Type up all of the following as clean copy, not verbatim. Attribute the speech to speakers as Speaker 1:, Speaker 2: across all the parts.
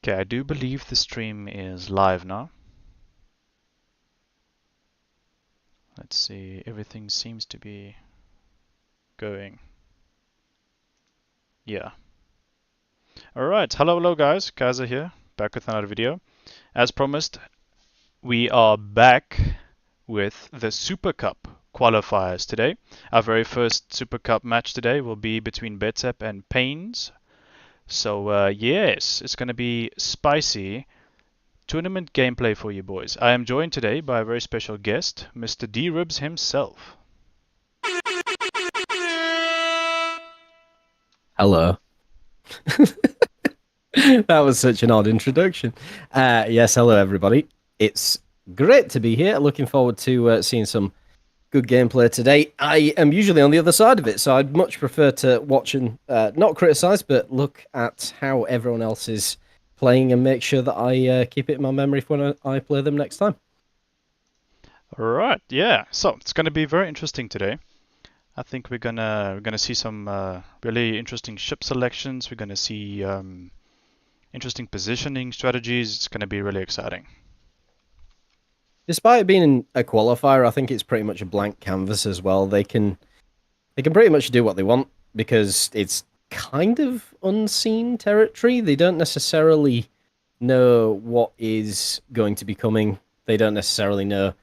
Speaker 1: Okay, I do believe the stream is live now. Let's see, everything seems to be going. Yeah. Alright, hello guys, Kaza here, back with another video. As promised, we are back with the Super Cup qualifiers today. Our very first Super Cup match today will be between BETEP and PA1NS. So yes, it's going to be spicy tournament gameplay for you boys. I am joined today by a very special guest, Mr. D-Ribs himself.
Speaker 2: Hello. That was such an odd introduction. Yes, hello everybody. It's great to be here. Looking forward to seeing some good gameplay today. I am usually on the other side of it, so I'd much prefer to watch and not criticize, but look at how everyone else is playing and make sure that I keep it in my memory for when I play them next time.
Speaker 1: Alright, yeah. So it's going to be very interesting today. I think we're gonna see some really interesting ship selections. We're gonna see interesting positioning strategies. It's gonna be really exciting.
Speaker 2: Despite it being a qualifier, I think it's pretty much a blank canvas as well. They can pretty much do what they want because it's kind of unseen territory. They don't necessarily know what is going to be coming. They don't necessarily know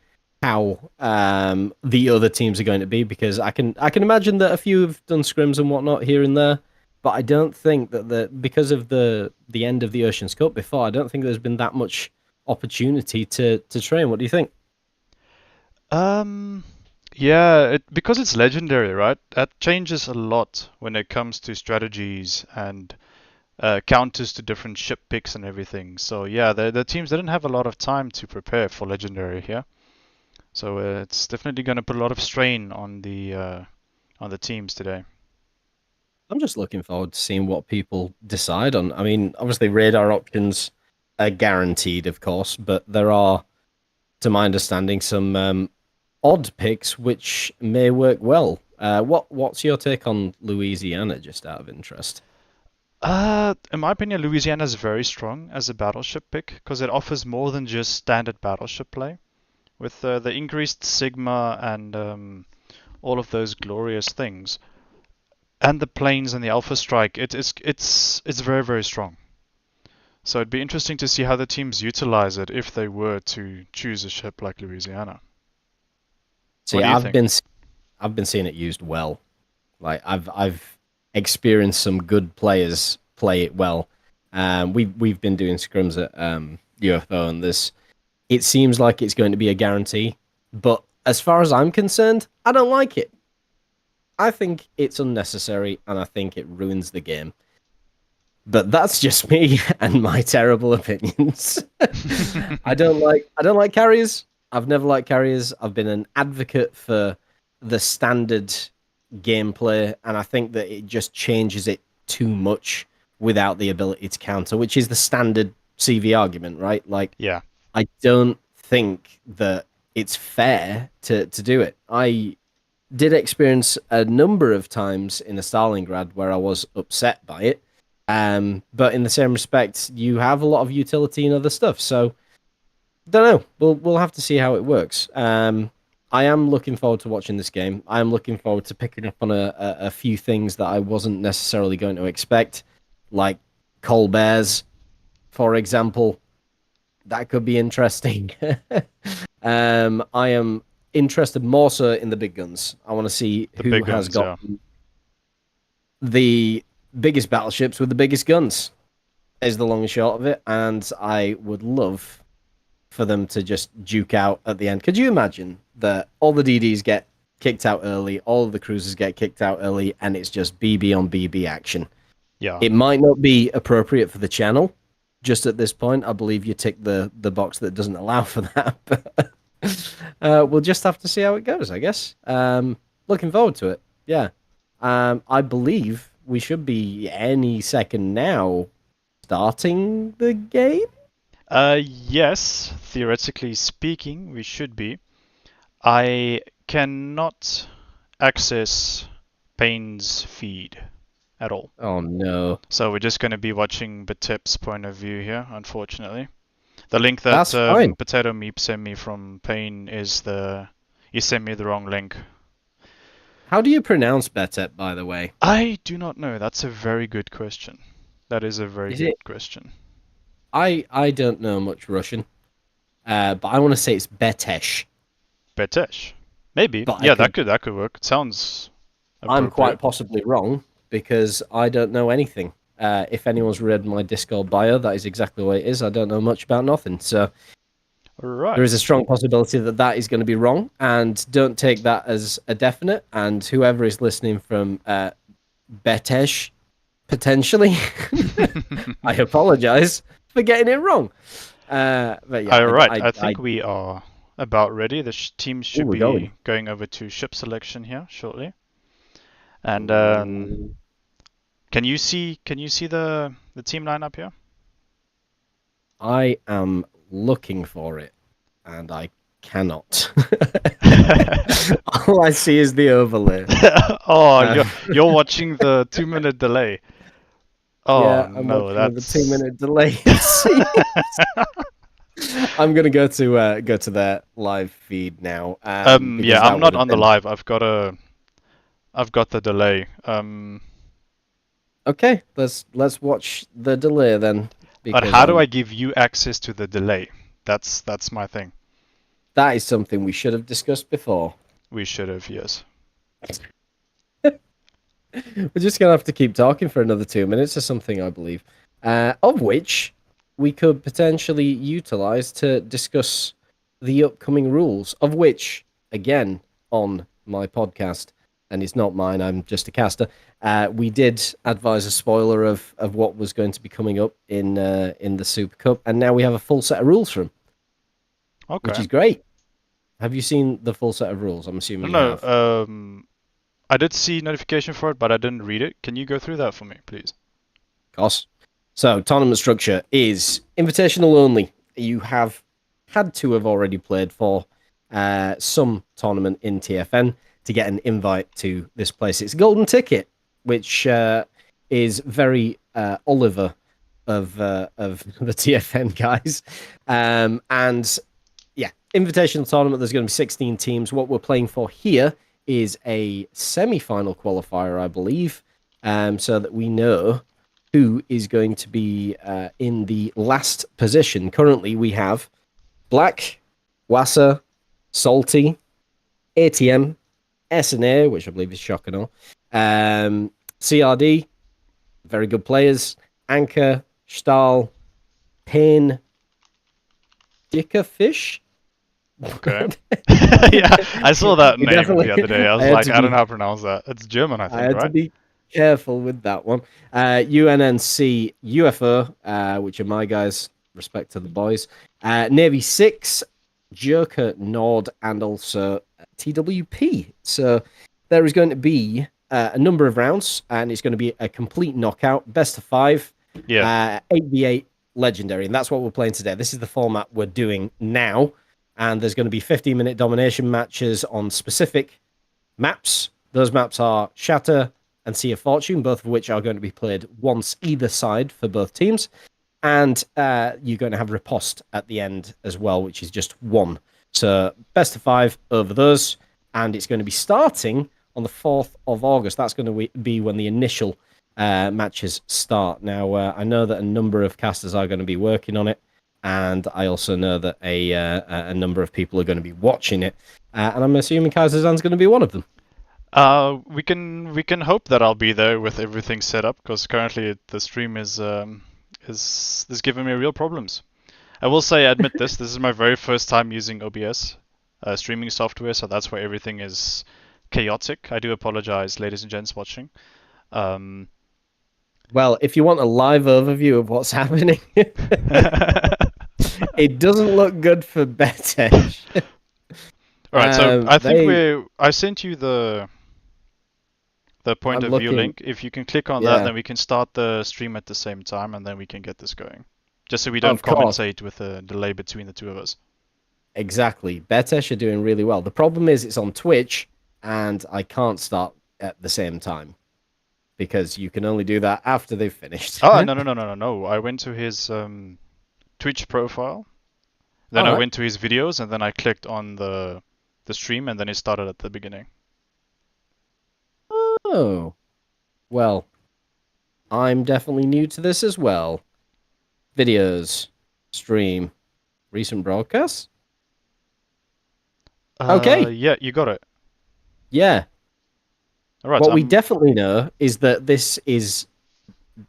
Speaker 2: how the other teams are going to be because I can imagine that a few have done scrims and whatnot here and there, but I don't think that because of the end of the Oceans Cup before, I don't think there's been that much opportunity to train. What do you think?
Speaker 1: Um, yeah, because it's legendary, right? That changes a lot when it comes to strategies and counters to different ship picks and everything. So yeah, the teams didn't have a lot of time to prepare for legendary here. So it's definitely going to put a lot of strain on the teams today.
Speaker 2: I'm just looking forward to seeing what people decide on. I mean, obviously radar options are guaranteed, of course, but there are, to my understanding, some odd picks which may work well. What's your take on Louisiana, just out of interest?
Speaker 1: In my opinion, Louisiana is very strong as a battleship pick because it offers more than just standard battleship play. With the increased Sigma and all of those glorious things, and the planes and the Alpha Strike, it's very very strong. So it'd be interesting to see how the teams utilize it if they were to choose a ship like Louisiana. What
Speaker 2: See,
Speaker 1: do you think?
Speaker 2: I've been seeing it used well. Like I've experienced some good players play it well. We've been doing scrims at UFO, and this it seems like it's going to be a guarantee. But as far as I'm concerned, I don't like it. I think it's unnecessary, and I think it ruins the game. But that's just me and my terrible opinions. I don't like carriers. I've never liked carriers. I've been an advocate for the standard gameplay, and I think that it just changes it too much without the ability to counter, which is the standard CV argument, right? Like,
Speaker 1: Yeah.
Speaker 2: I don't think that it's fair to do it. I did experience a number of times in a Stalingrad where I was upset by it. But in the same respect, you have a lot of utility in other stuff. So don't know. We'll have to see how it works. I am looking forward to watching this game. I am looking forward to picking up on a few things that I wasn't necessarily going to expect, like Colbert's, for example. That could be interesting. I am interested more so in the big guns. I want to see
Speaker 1: The
Speaker 2: who
Speaker 1: big
Speaker 2: has
Speaker 1: guns,
Speaker 2: got
Speaker 1: yeah.
Speaker 2: the biggest battleships with the biggest guns, is the long and short of it. And I would love for them to just duke out at the end. Could you imagine that all the DDs get kicked out early, all of the cruisers get kicked out early, and it's just BB on BB action?
Speaker 1: Yeah.
Speaker 2: It might not be appropriate for the channel. Just at this point, I believe you tick the box that doesn't allow for that. But we'll just have to see how it goes, I guess. Looking forward to it. Yeah. I believe we should be any second now starting the game.
Speaker 1: Yes, theoretically speaking, we should be. I cannot access Payne's feed. at all.
Speaker 2: Oh no.
Speaker 1: So we're just going to be watching BETEP's point of view here, unfortunately. The link that
Speaker 2: That's fine.
Speaker 1: Potato Meep sent me from Pain is the... He sent me the wrong link.
Speaker 2: How do you pronounce BETEP, by the way?
Speaker 1: I do not know. That's a very good question. That is a very
Speaker 2: Is it?
Speaker 1: good question.
Speaker 2: I don't know much Russian, but I want to say it's Betesh.
Speaker 1: Betesh. Maybe.
Speaker 2: But
Speaker 1: Yeah, that could work. It sounds
Speaker 2: I'm quite
Speaker 1: appropriate.
Speaker 2: possibly wrong because I don't know anything. If anyone's read my Discord bio, that is exactly what it is. I don't know much about nothing. So there is a
Speaker 1: Right.
Speaker 2: strong possibility that that is going to be wrong. And don't take that as a definite. And whoever is listening from Betesh, potentially, I apologize for getting it wrong. But yeah,
Speaker 1: All right. I think we are about ready. The teams
Speaker 2: ooh,
Speaker 1: should
Speaker 2: we're going.
Speaker 1: be going over to ship selection here shortly. And
Speaker 2: Ooh,
Speaker 1: can you see the team lineup here?
Speaker 2: I am looking for it, and I cannot. All I see is the overlay.
Speaker 1: Oh,
Speaker 2: Uh,
Speaker 1: you're watching the 2 minute delay. Oh
Speaker 2: yeah, I'm
Speaker 1: no,
Speaker 2: watching with a
Speaker 1: that's
Speaker 2: 2 minute delay. It seems. I'm gonna go to their live feed now,
Speaker 1: yeah,
Speaker 2: because
Speaker 1: I'm
Speaker 2: that would
Speaker 1: not
Speaker 2: have
Speaker 1: on the
Speaker 2: been
Speaker 1: live. I've got the delay.
Speaker 2: okay. Let's watch the delay then,
Speaker 1: But
Speaker 2: because
Speaker 1: how do I give you access to the delay? That's my thing.
Speaker 2: that is something we should have discussed before.
Speaker 1: We should have, yes.
Speaker 2: We're just gonna have to keep talking for another 2 minutes or something, I believe. Of which we could potentially utilize to discuss the upcoming rules. Of which, again, on my podcast, and it's not mine, I'm just a caster. We did advise a spoiler of what was going to be coming up in the Super Cup, and now we have a full set of rules from, which
Speaker 1: Okay.
Speaker 2: is great. Have you seen the full set of rules? I'm assuming you
Speaker 1: No,
Speaker 2: have.
Speaker 1: I did see notification for it, but I didn't read it. Can you go through that for me, please?
Speaker 2: Of course. So, tournament structure is invitational only. You have had to have already played for some tournament in TFN to get an invite to this place. It's a golden ticket, which is very Oliver of the TFN guys. And yeah, invitational tournament. There's going to be 16 teams. What we're playing for here is a semi-final qualifier, I believe, so that we know who is going to be in the last position. Currently, we have Black, Wassa, Salty, ATM, SNA, which I believe is Shock and all, CRD, very good players, Anchor, Stahl, Pain, Dickerfish.
Speaker 1: Okay. Yeah, I saw that
Speaker 2: You
Speaker 1: name
Speaker 2: definitely,
Speaker 1: the other day. I
Speaker 2: I
Speaker 1: was
Speaker 2: had
Speaker 1: like,
Speaker 2: to
Speaker 1: I don't
Speaker 2: be
Speaker 1: know how to pronounce that. It's German, I
Speaker 2: I
Speaker 1: think,
Speaker 2: had to
Speaker 1: right?
Speaker 2: be careful with that one. UNNC UFO, which are my guys, respect to the boys. Navy 6, Joker Nord, and also TWP. So there is going to be a number of rounds, and it's going to be a complete knockout, best of 5,
Speaker 1: Yeah.
Speaker 2: 8v8 legendary. And that's what we're playing today. This is the format we're doing now. And there's going to be 15-minute domination matches on specific maps. Those maps are Shatter and Sea of Fortune, both of which are going to be played once either side for both teams. And you're going to have Riposte at the end as well, which is just one. So best of 5 over those. And it's going to be starting on the 4th of August. That's going to be when the initial matches start. Now, I know that a number of casters are going to be working on it. And I also know that a number of people are going to be watching it. And I'm assuming Kaiserzan's going to be one of them.
Speaker 1: We can hope that I'll be there with everything set up because currently the stream is giving me real problems. I will say, I admit this. This is my very first time using OBS streaming software, so that's why everything is chaotic. I do apologize, ladies and gents watching. Um,
Speaker 2: Well, if you want a live overview of what's happening, it doesn't look good for Betesh.
Speaker 1: All right, so I think
Speaker 2: They,
Speaker 1: I sent you the point
Speaker 2: I'm
Speaker 1: of view
Speaker 2: looking,
Speaker 1: link. If you can click on that,
Speaker 2: yeah,
Speaker 1: then we can start the stream at the same time, and then we can get this going. Just so we don't
Speaker 2: of course,
Speaker 1: commentate with a delay between the two of us.
Speaker 2: exactly. Betesh are doing really well. The problem is it's on Twitch, and I can't start at the same time because you can only do that after they've finished.
Speaker 1: Oh, no. I went to his Twitch profile, then
Speaker 2: All
Speaker 1: I
Speaker 2: right.
Speaker 1: went to his videos, and then I clicked on the stream, and then it started at the beginning.
Speaker 2: Oh, well, I'm definitely new to this as well. Videos, stream, recent broadcasts. Okay,
Speaker 1: Yeah, you got it.
Speaker 2: yeah.
Speaker 1: All right,
Speaker 2: What we definitely know is that this is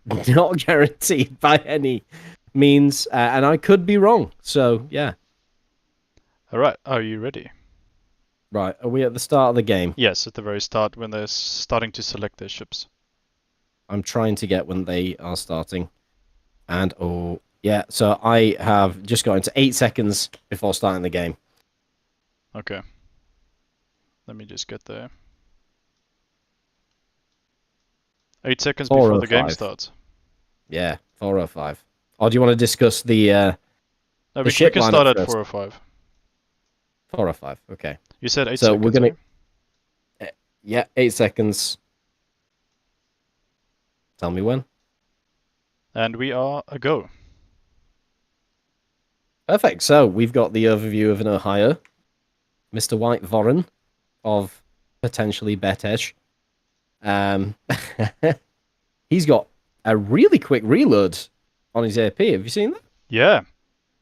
Speaker 2: not guaranteed by any means, and I could be wrong. So, yeah.
Speaker 1: all right. Are you ready?
Speaker 2: Right, are we at the start of the game?
Speaker 1: Yes, at the very start when they're starting to select their ships.
Speaker 2: I'm trying to get when they are starting. And, oh, yeah, so I have just got into 8 seconds before starting the game.
Speaker 1: Okay. Let me just get there. 8 seconds before the game
Speaker 2: 4:05.
Speaker 1: starts.
Speaker 2: Yeah, 4:05. Or do you want to discuss the
Speaker 1: No, we
Speaker 2: ship
Speaker 1: can start
Speaker 2: lineup
Speaker 1: at
Speaker 2: first?
Speaker 1: 4:05.
Speaker 2: 4:05. Okay.
Speaker 1: You said 8
Speaker 2: So
Speaker 1: seconds,
Speaker 2: we're gonna.
Speaker 1: eh?
Speaker 2: Yeah, 8 seconds. Tell me when.
Speaker 1: And we are a go.
Speaker 2: Perfect. So we've got the overview of an Ohio, Mr. White Voren of potentially BETEP. He's got a really quick reload on his AP. Have you seen that?
Speaker 1: Yeah,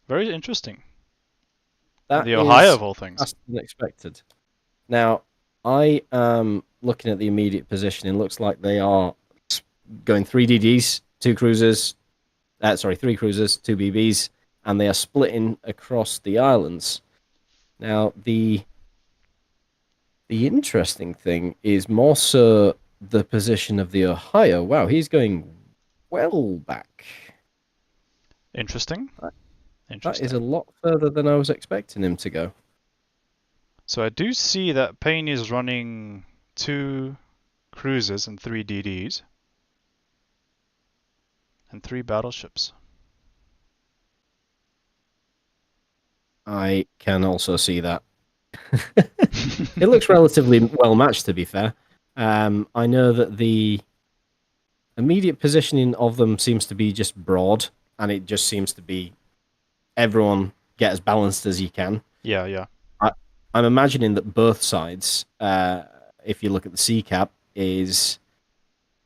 Speaker 1: very interesting.
Speaker 2: That
Speaker 1: The Ohio
Speaker 2: is
Speaker 1: of all things.
Speaker 2: faster than expected. Now, I am looking at the immediate positioning. Looks like they are going 3 DDs, 2 cruisers. Sorry, 3 cruisers, 2 BBs, and they are splitting across the islands. Now, the interesting thing is more so the position of the Ohio. Wow, he's going well back.
Speaker 1: Interesting.
Speaker 2: That is a lot further than I was expecting him to go.
Speaker 1: So I do see that Payne is running 2 cruisers and 3 DDs. And 3 battleships.
Speaker 2: I can also see that. It looks relatively well matched, to be fair. I know that the immediate positioning of them seems to be just broad, and it just seems to be everyone get as balanced as you can.
Speaker 1: Yeah.
Speaker 2: I'm imagining that both sides, if you look at the C cap, is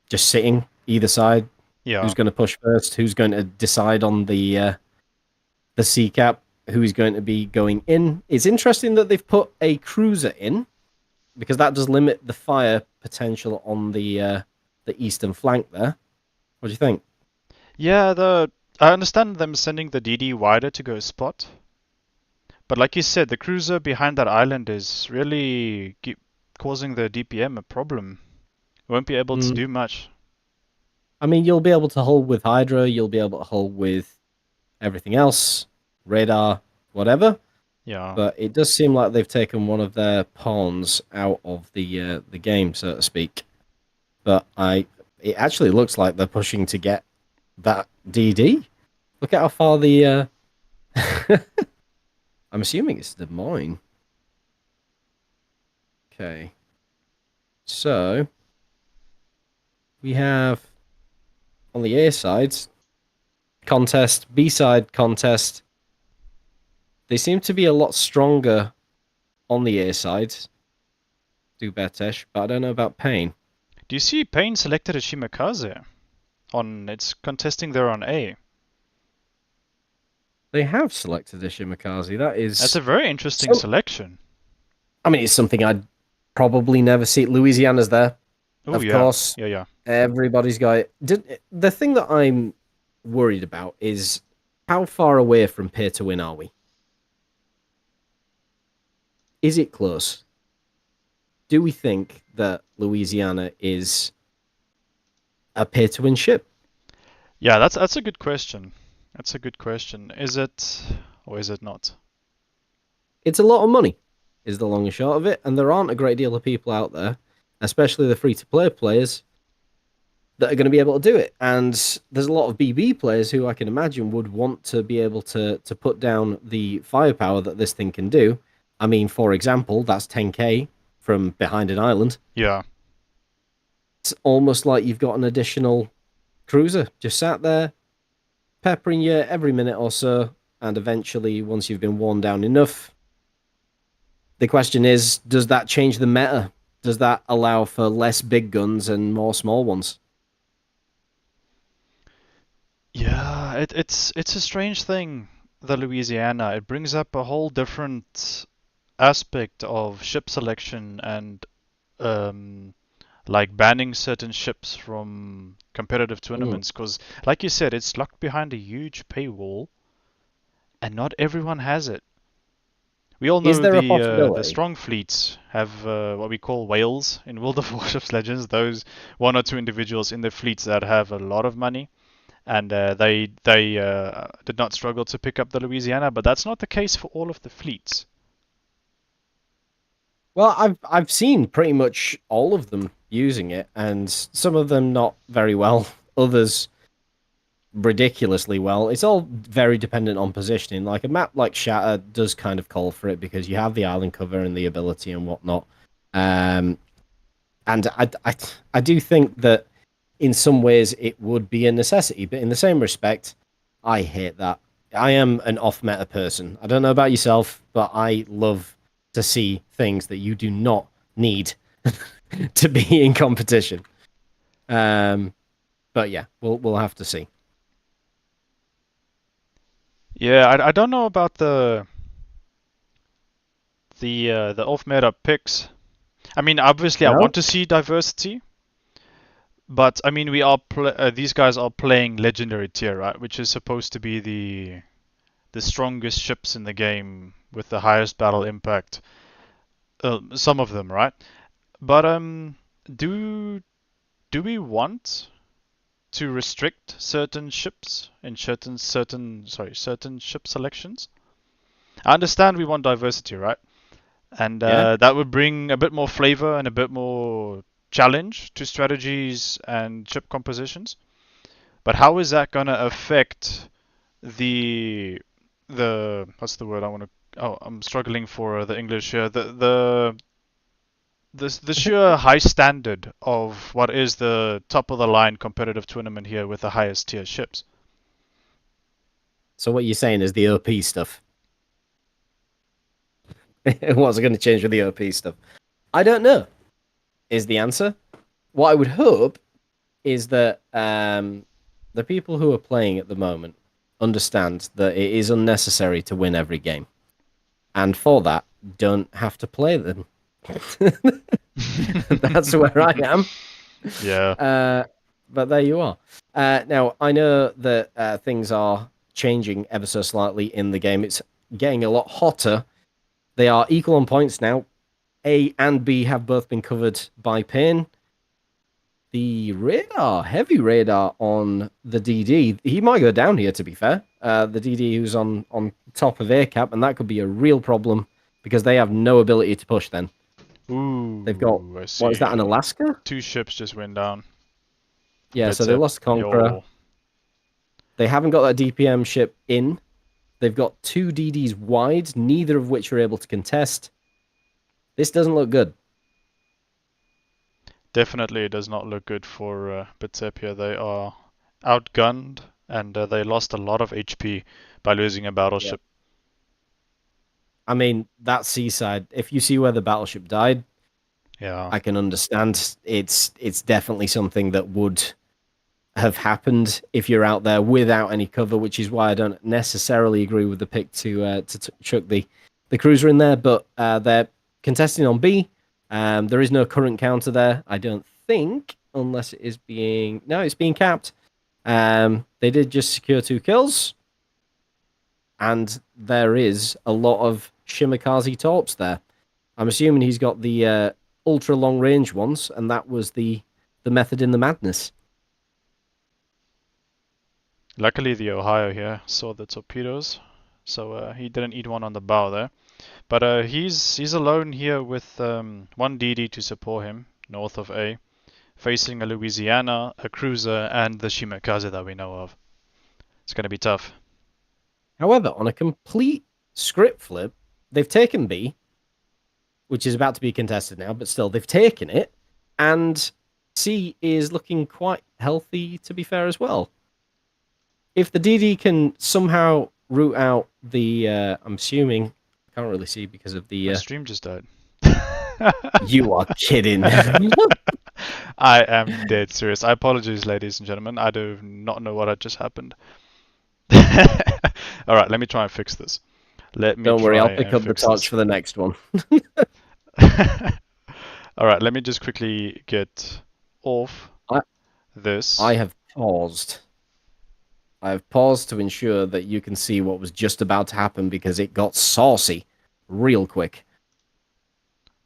Speaker 2: just sitting either side.
Speaker 1: Yeah.
Speaker 2: Who's going to push first? Who's going to decide on the C cap? Who is going to be going in? It's interesting that they've put a cruiser in, because that does limit the fire potential on the eastern flank there. What do you think?
Speaker 1: Yeah, I understand them sending the DD wider to go spot. But like you said, the cruiser behind that island is really causing the DPM a problem. We won't be able to do much.
Speaker 2: I mean, you'll be able to hold with Hydra, you'll be able to hold with everything else, radar, whatever.
Speaker 1: Yeah.
Speaker 2: But it does seem like they've taken one of their pawns out of the game, so to speak. But it actually looks like they're pushing to get that DD. Look at how far the I'm assuming it's Des Moines. Okay. So we have on the A side contest, B side contest. They seem to be a lot stronger on the A side. Do Betesh, but I don't know about Payne.
Speaker 1: Do you see Payne selected a Shimakaze? It's contesting there on A.
Speaker 2: They have selected a Shimakaze.
Speaker 1: That's a very interesting selection.
Speaker 2: I mean, it's something I'd probably never see. Louisiana's there.
Speaker 1: Ooh,
Speaker 2: of course.
Speaker 1: Yeah.
Speaker 2: Everybody's got it. The thing that I'm worried about is how far away from pay to win are we? Is it close? Do we think that Louisiana is a pay to win ship?
Speaker 1: Yeah, that's a good question. That's a good question. Is it or is it not?
Speaker 2: It's a lot of money, is the long and short of it, and there aren't a great deal of people out there, especially the free-to-play players, that are going to be able to do it. And there's a lot of BB players who I can imagine would want to be able to put down the firepower that this thing can do. I mean, for example, that's 10k from behind an island.
Speaker 1: Yeah.
Speaker 2: it's almost like you've got an additional cruiser just sat there, peppering you every minute or so, and eventually, once you've been worn down enough, the question is, does that change the meta? Does that allow for less big guns and more small ones?
Speaker 1: Yeah, it's a strange thing, the Louisiana. It brings up a whole different aspect of ship selection and um, like banning certain ships from competitive
Speaker 2: Mm.
Speaker 1: tournaments because, like you said, it's locked behind a huge paywall, and not everyone has it. We all
Speaker 2: Is
Speaker 1: know
Speaker 2: there a
Speaker 1: the
Speaker 2: possibility?
Speaker 1: strong fleets have what we call whales in World of Warships Legends. Those one or two individuals in the fleets that have a lot of money, and they did not struggle to pick up the Louisiana. But that's not the case for all of the fleets.
Speaker 2: Well, I've seen pretty much all of them using it, and some of them not very well, others ridiculously well. It's all very dependent on positioning. Like a map like Shatter does kind of call for it because you have the island cover and the ability and whatnot. Um, and I do think that in some ways it would be a necessity, but in the same respect, I hate that. I am an off meta person. I don't know about yourself, but I love to see things that you do not need to be in competition. Um, but yeah, we'll have to see.
Speaker 1: Yeah, I don't know about the off meta picks. I mean, obviously, I want
Speaker 2: No?
Speaker 1: to see diversity, but I mean, these guys are playing legendary tier, right? Which is supposed to be the strongest ships in the game with the highest battle impact. Some of them, right? But do do we want to restrict certain ships in certain ship selections? I understand we want diversity, right? And
Speaker 2: Yeah.
Speaker 1: that would bring a bit more flavor and a bit more challenge to strategies and ship compositions. But how is that gonna affect the what's the word I want to? Oh, I'm struggling for the English here. The sheer high standard of what is the top of the line competitive tournament here with the highest tier ships.
Speaker 2: So what you're saying is the OP stuff. What's going to change with the OP stuff? I don't know. Is the answer? What I would hope is that the people who are playing at the moment understand that it is unnecessary to win every game, and for that, don't have to play them. That's where I am.
Speaker 1: Yeah,
Speaker 2: Uh, but there you are. Now I know that things are changing ever so slightly in the game. It's getting a lot hotter. They are equal on points now. A and B have both been covered by Payne. The radar, heavy radar on the DD, he might go down here, to be fair. The DD who's on top of ACAP, and that could be a real problem because they have no ability to push then. They've got,
Speaker 1: ooh, I
Speaker 2: what is that, an
Speaker 1: see.
Speaker 2: Alaska?
Speaker 1: Two ships just went down.
Speaker 2: Yeah, so they
Speaker 1: BETEP,
Speaker 2: lost the Conqueror.
Speaker 1: yo.
Speaker 2: They haven't got that DPM ship in. They've got two DDs wide, neither of which are able to contest. This doesn't look good.
Speaker 1: Definitely it does not look good for BETEP here. They are outgunned and they lost a lot of HP by losing a
Speaker 2: Yeah.
Speaker 1: battleship.
Speaker 2: I mean, that seaside, if you see where the battleship died,
Speaker 1: Yeah,
Speaker 2: I can understand. It's definitely something that would have happened if you're out there without any cover, which is why I don't necessarily agree with the pick to chuck the cruiser in there. But they're contesting on B. There is no current counter there, I don't think, unless it is being no, it's being capped. They did just secure 2 kills, and there is a lot of Shimakaze torps there. I'm assuming he's got the ultra long range ones, and that was the method in the madness.
Speaker 1: luckily the Ohio here saw the torpedoes, so he didn't eat one on the bow there. But he's alone here with one DD to support him north of A, facing a Louisiana, a cruiser, and the Shimakaze that we know of. It's going to be tough.
Speaker 2: However, on a complete script flip, they've taken B, which is about to be contested now, but still, they've taken it, and C is looking quite healthy, to be fair, as well. If the DD can somehow root out the, I'm assuming, I can't really see because of
Speaker 1: My
Speaker 2: the.
Speaker 1: stream just died.
Speaker 2: You are kidding.
Speaker 1: I am dead serious. I apologize, ladies and gentlemen. I do not know what had just happened. Alright, let me try and fix this. Let me
Speaker 2: Don't worry,
Speaker 1: try
Speaker 2: I'll pick
Speaker 1: and
Speaker 2: up the
Speaker 1: fix
Speaker 2: torch
Speaker 1: this.
Speaker 2: for the next one.
Speaker 1: Alright, let me just quickly get off
Speaker 2: I
Speaker 1: this.
Speaker 2: I have paused. I have paused to ensure that you can see what was just about to happen because it got saucy real quick.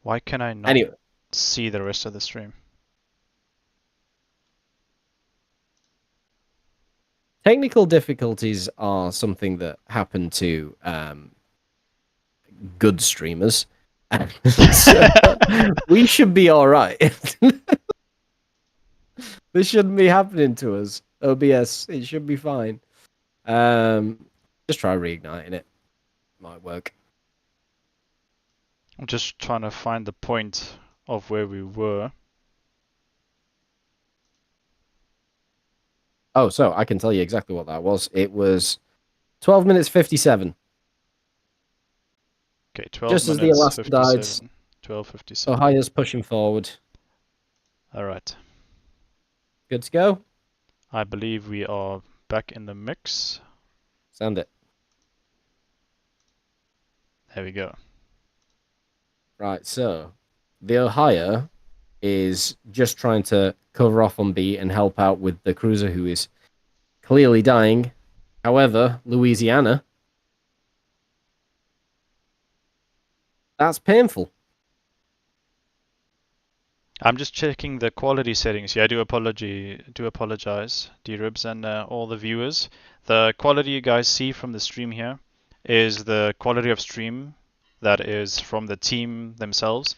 Speaker 1: Why can I not
Speaker 2: Anyway,
Speaker 1: see the rest of the stream?
Speaker 2: technical difficulties are something that happen to good streamers. So, we should be all right. This shouldn't be happening to us. OBS, it should be fine. Just try reigniting it. Might work.
Speaker 1: I'm just trying to find the point of where we were.
Speaker 2: Oh, so I can tell you exactly what that was. It was 12 minutes 57.
Speaker 1: Okay, 12
Speaker 2: Just as the
Speaker 1: minutes,
Speaker 2: Alaska died,
Speaker 1: 57. 12:57.
Speaker 2: Ohio's pushing forward.
Speaker 1: Alright.
Speaker 2: Good to go.
Speaker 1: I believe we are back in the mix.
Speaker 2: Send it.
Speaker 1: There we go.
Speaker 2: Right, so the Ohio is just trying to cover off on B and help out with the cruiser who is clearly dying. However, Louisiana, that's painful.
Speaker 1: I'm just checking the quality settings. Yeah, I do apologize, D-Ribs and all the viewers. The quality you guys see from the stream here is the quality of stream that is from the team themselves.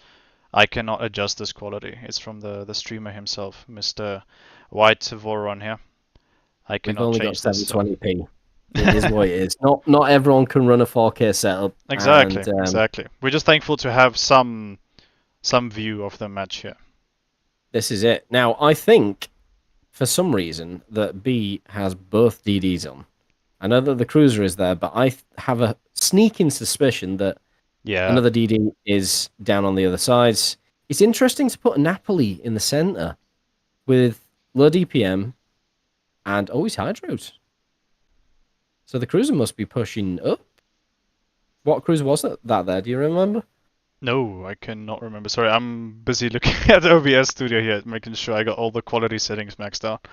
Speaker 1: I cannot adjust this quality. It's from the streamer himself, Mr. White Voron here. I
Speaker 2: We've
Speaker 1: cannot
Speaker 2: only got
Speaker 1: change this.
Speaker 2: 720p. It is what it is. Not everyone can run a 4K setup.
Speaker 1: Exactly,
Speaker 2: And
Speaker 1: exactly. We're just thankful to have some view of the match here.
Speaker 2: this is it. Now, I think, for some reason, that B has both DDs on. I know that the cruiser is there, but I have a sneaking suspicion that another DD is down on the other side. It's interesting to put a Napoli in the center with low DPM and always hydros. So the cruiser must be pushing up. What cruiser was that there? Do you remember?
Speaker 1: No, I cannot remember. Sorry, I'm busy looking at OBS Studio here, making sure I got all the quality settings maxed out.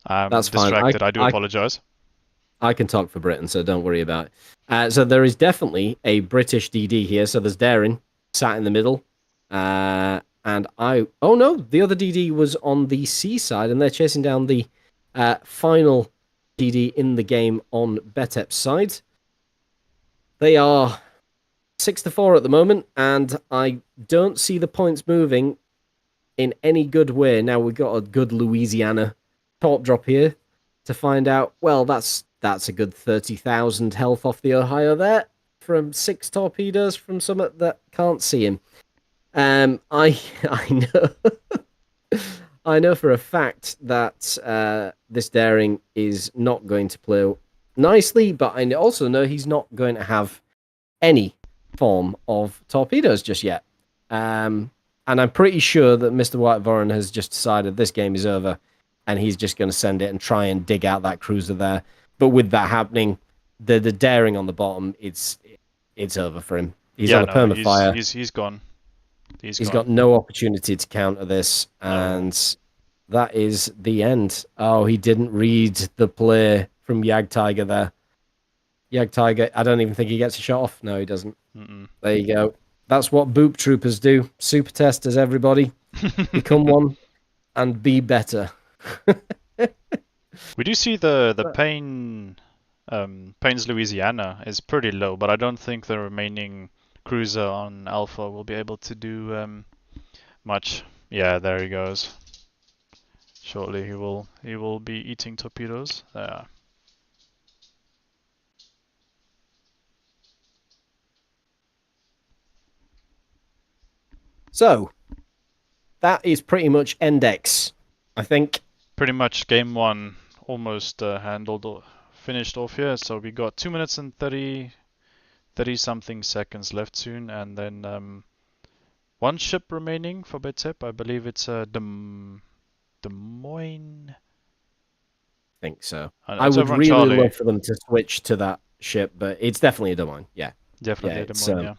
Speaker 1: I'm
Speaker 2: That's fine.
Speaker 1: distracted. I do apologize.
Speaker 2: I can talk for Britain, so don't worry about it. So there is definitely a British DD here. So there's Daring sat in the middle. And oh no, the other DD was on the C side, and they're chasing down the final DD in the game on BETEP's side. They are 6-4 at the moment, and I don't see the points moving in any good way. Now we've got a good Louisiana top drop here to find out. Well, that's a good 30,000 health off the Ohio there from 6 torpedoes from Summit that can't see him. I know I know for a fact that this Daring is not going to play nicely, but I also know he's not going to have any form of torpedoes just yet. And I'm pretty sure that Mr. White Voron has just decided this game is over and he's just going to send it and try and dig out that cruiser there. But with that happening, the Daring on the bottom, it's over for him. He's on a permafire.
Speaker 1: He's gone.
Speaker 2: He's got no opportunity to counter this, and that is the end. Oh, he didn't read the play from Yag Tiger there. Yag Tiger, I don't even think he gets a shot off. No, he doesn't. There you go. That's what boop troopers do. Super testers, everybody. Become one and be better.
Speaker 1: We do see the Payne's Louisiana is pretty low, but I don't think the remaining cruiser on Alpha will be able to do much. Yeah, there he goes. Shortly he will be eating torpedoes. There.
Speaker 2: So that is pretty much Index, I think.
Speaker 1: Pretty much game one almost finished off here. So we got 2 minutes and 30 something seconds left soon, and then one ship remaining for BETEP. I believe it's Des Moines.
Speaker 2: I think so. I
Speaker 1: It's
Speaker 2: would
Speaker 1: over on
Speaker 2: really
Speaker 1: Charlie.
Speaker 2: love for them to switch to that ship, but it's definitely a Des Moines. Yeah,
Speaker 1: Definitely a Des
Speaker 2: it's
Speaker 1: Moines, yeah.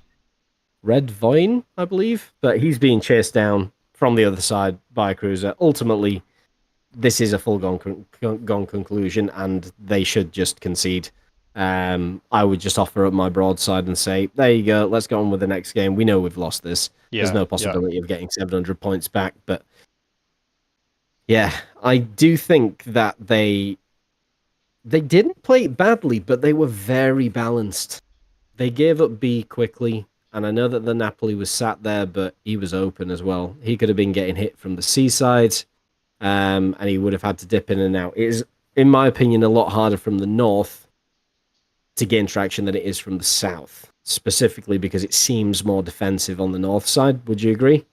Speaker 2: Red Vine, I believe, but he's being chased down from the other side by a cruiser. Ultimately, this is a gone conclusion, and they should just concede. I would just offer up my broadside and say, there you go, let's go on with the next game. We know we've lost this. There's no possibility of getting 700 points back, but yeah, I do think that they didn't play it badly, but they were very balanced. They gave up B quickly, and I know that the Napoli was sat there, but he was open as well. He could have been getting hit from the seaside, and he would have had to dip in and out. It is, in my opinion, a lot harder from the north to gain traction than it is from the south, specifically because it seems more defensive on the north side. Would you agree?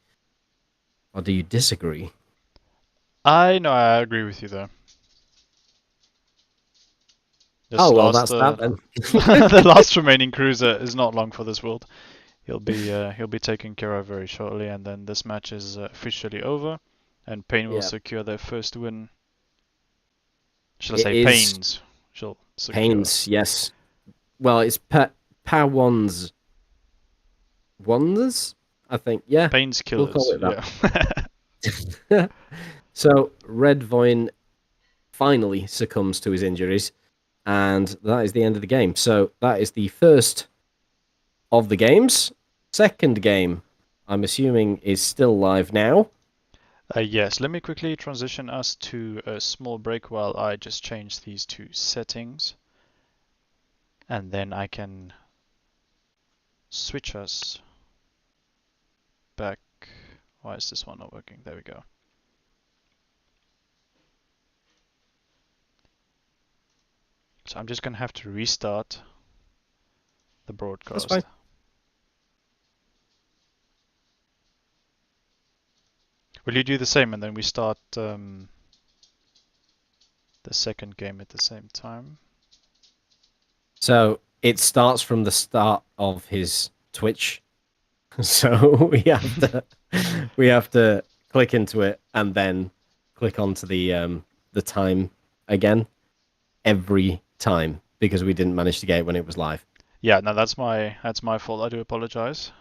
Speaker 2: Or do you disagree?
Speaker 1: I agree with you there.
Speaker 2: That's that then.
Speaker 1: The last remaining cruiser is not long for this world. He'll be taken care of very shortly, and then this match is officially over, and Pain will secure their first win. Shall I say Pains? She'll secure.
Speaker 2: Pains, yes. Well, it's PA1NS. Wonders, I think. Yeah,
Speaker 1: Pains killers.
Speaker 2: We'll call it that. Yeah. So Red Vine finally succumbs to his injuries, and that is the end of the game. So that is the first of the games. Second game, I'm assuming, is still live now.
Speaker 1: Yes, let me quickly transition us to a small break while I just change these two settings. And then I can switch us back. Why is this one not working? There we go. So I'm just going to have to restart the broadcast.
Speaker 2: That's fine.
Speaker 1: Will you do the same and then we start the second game at the same time?
Speaker 2: So it starts from the start of his Twitch. So we have to click into it and then click onto the time again every time because we didn't manage to get it when it was live.
Speaker 1: Yeah, no, that's my fault. I do apologize.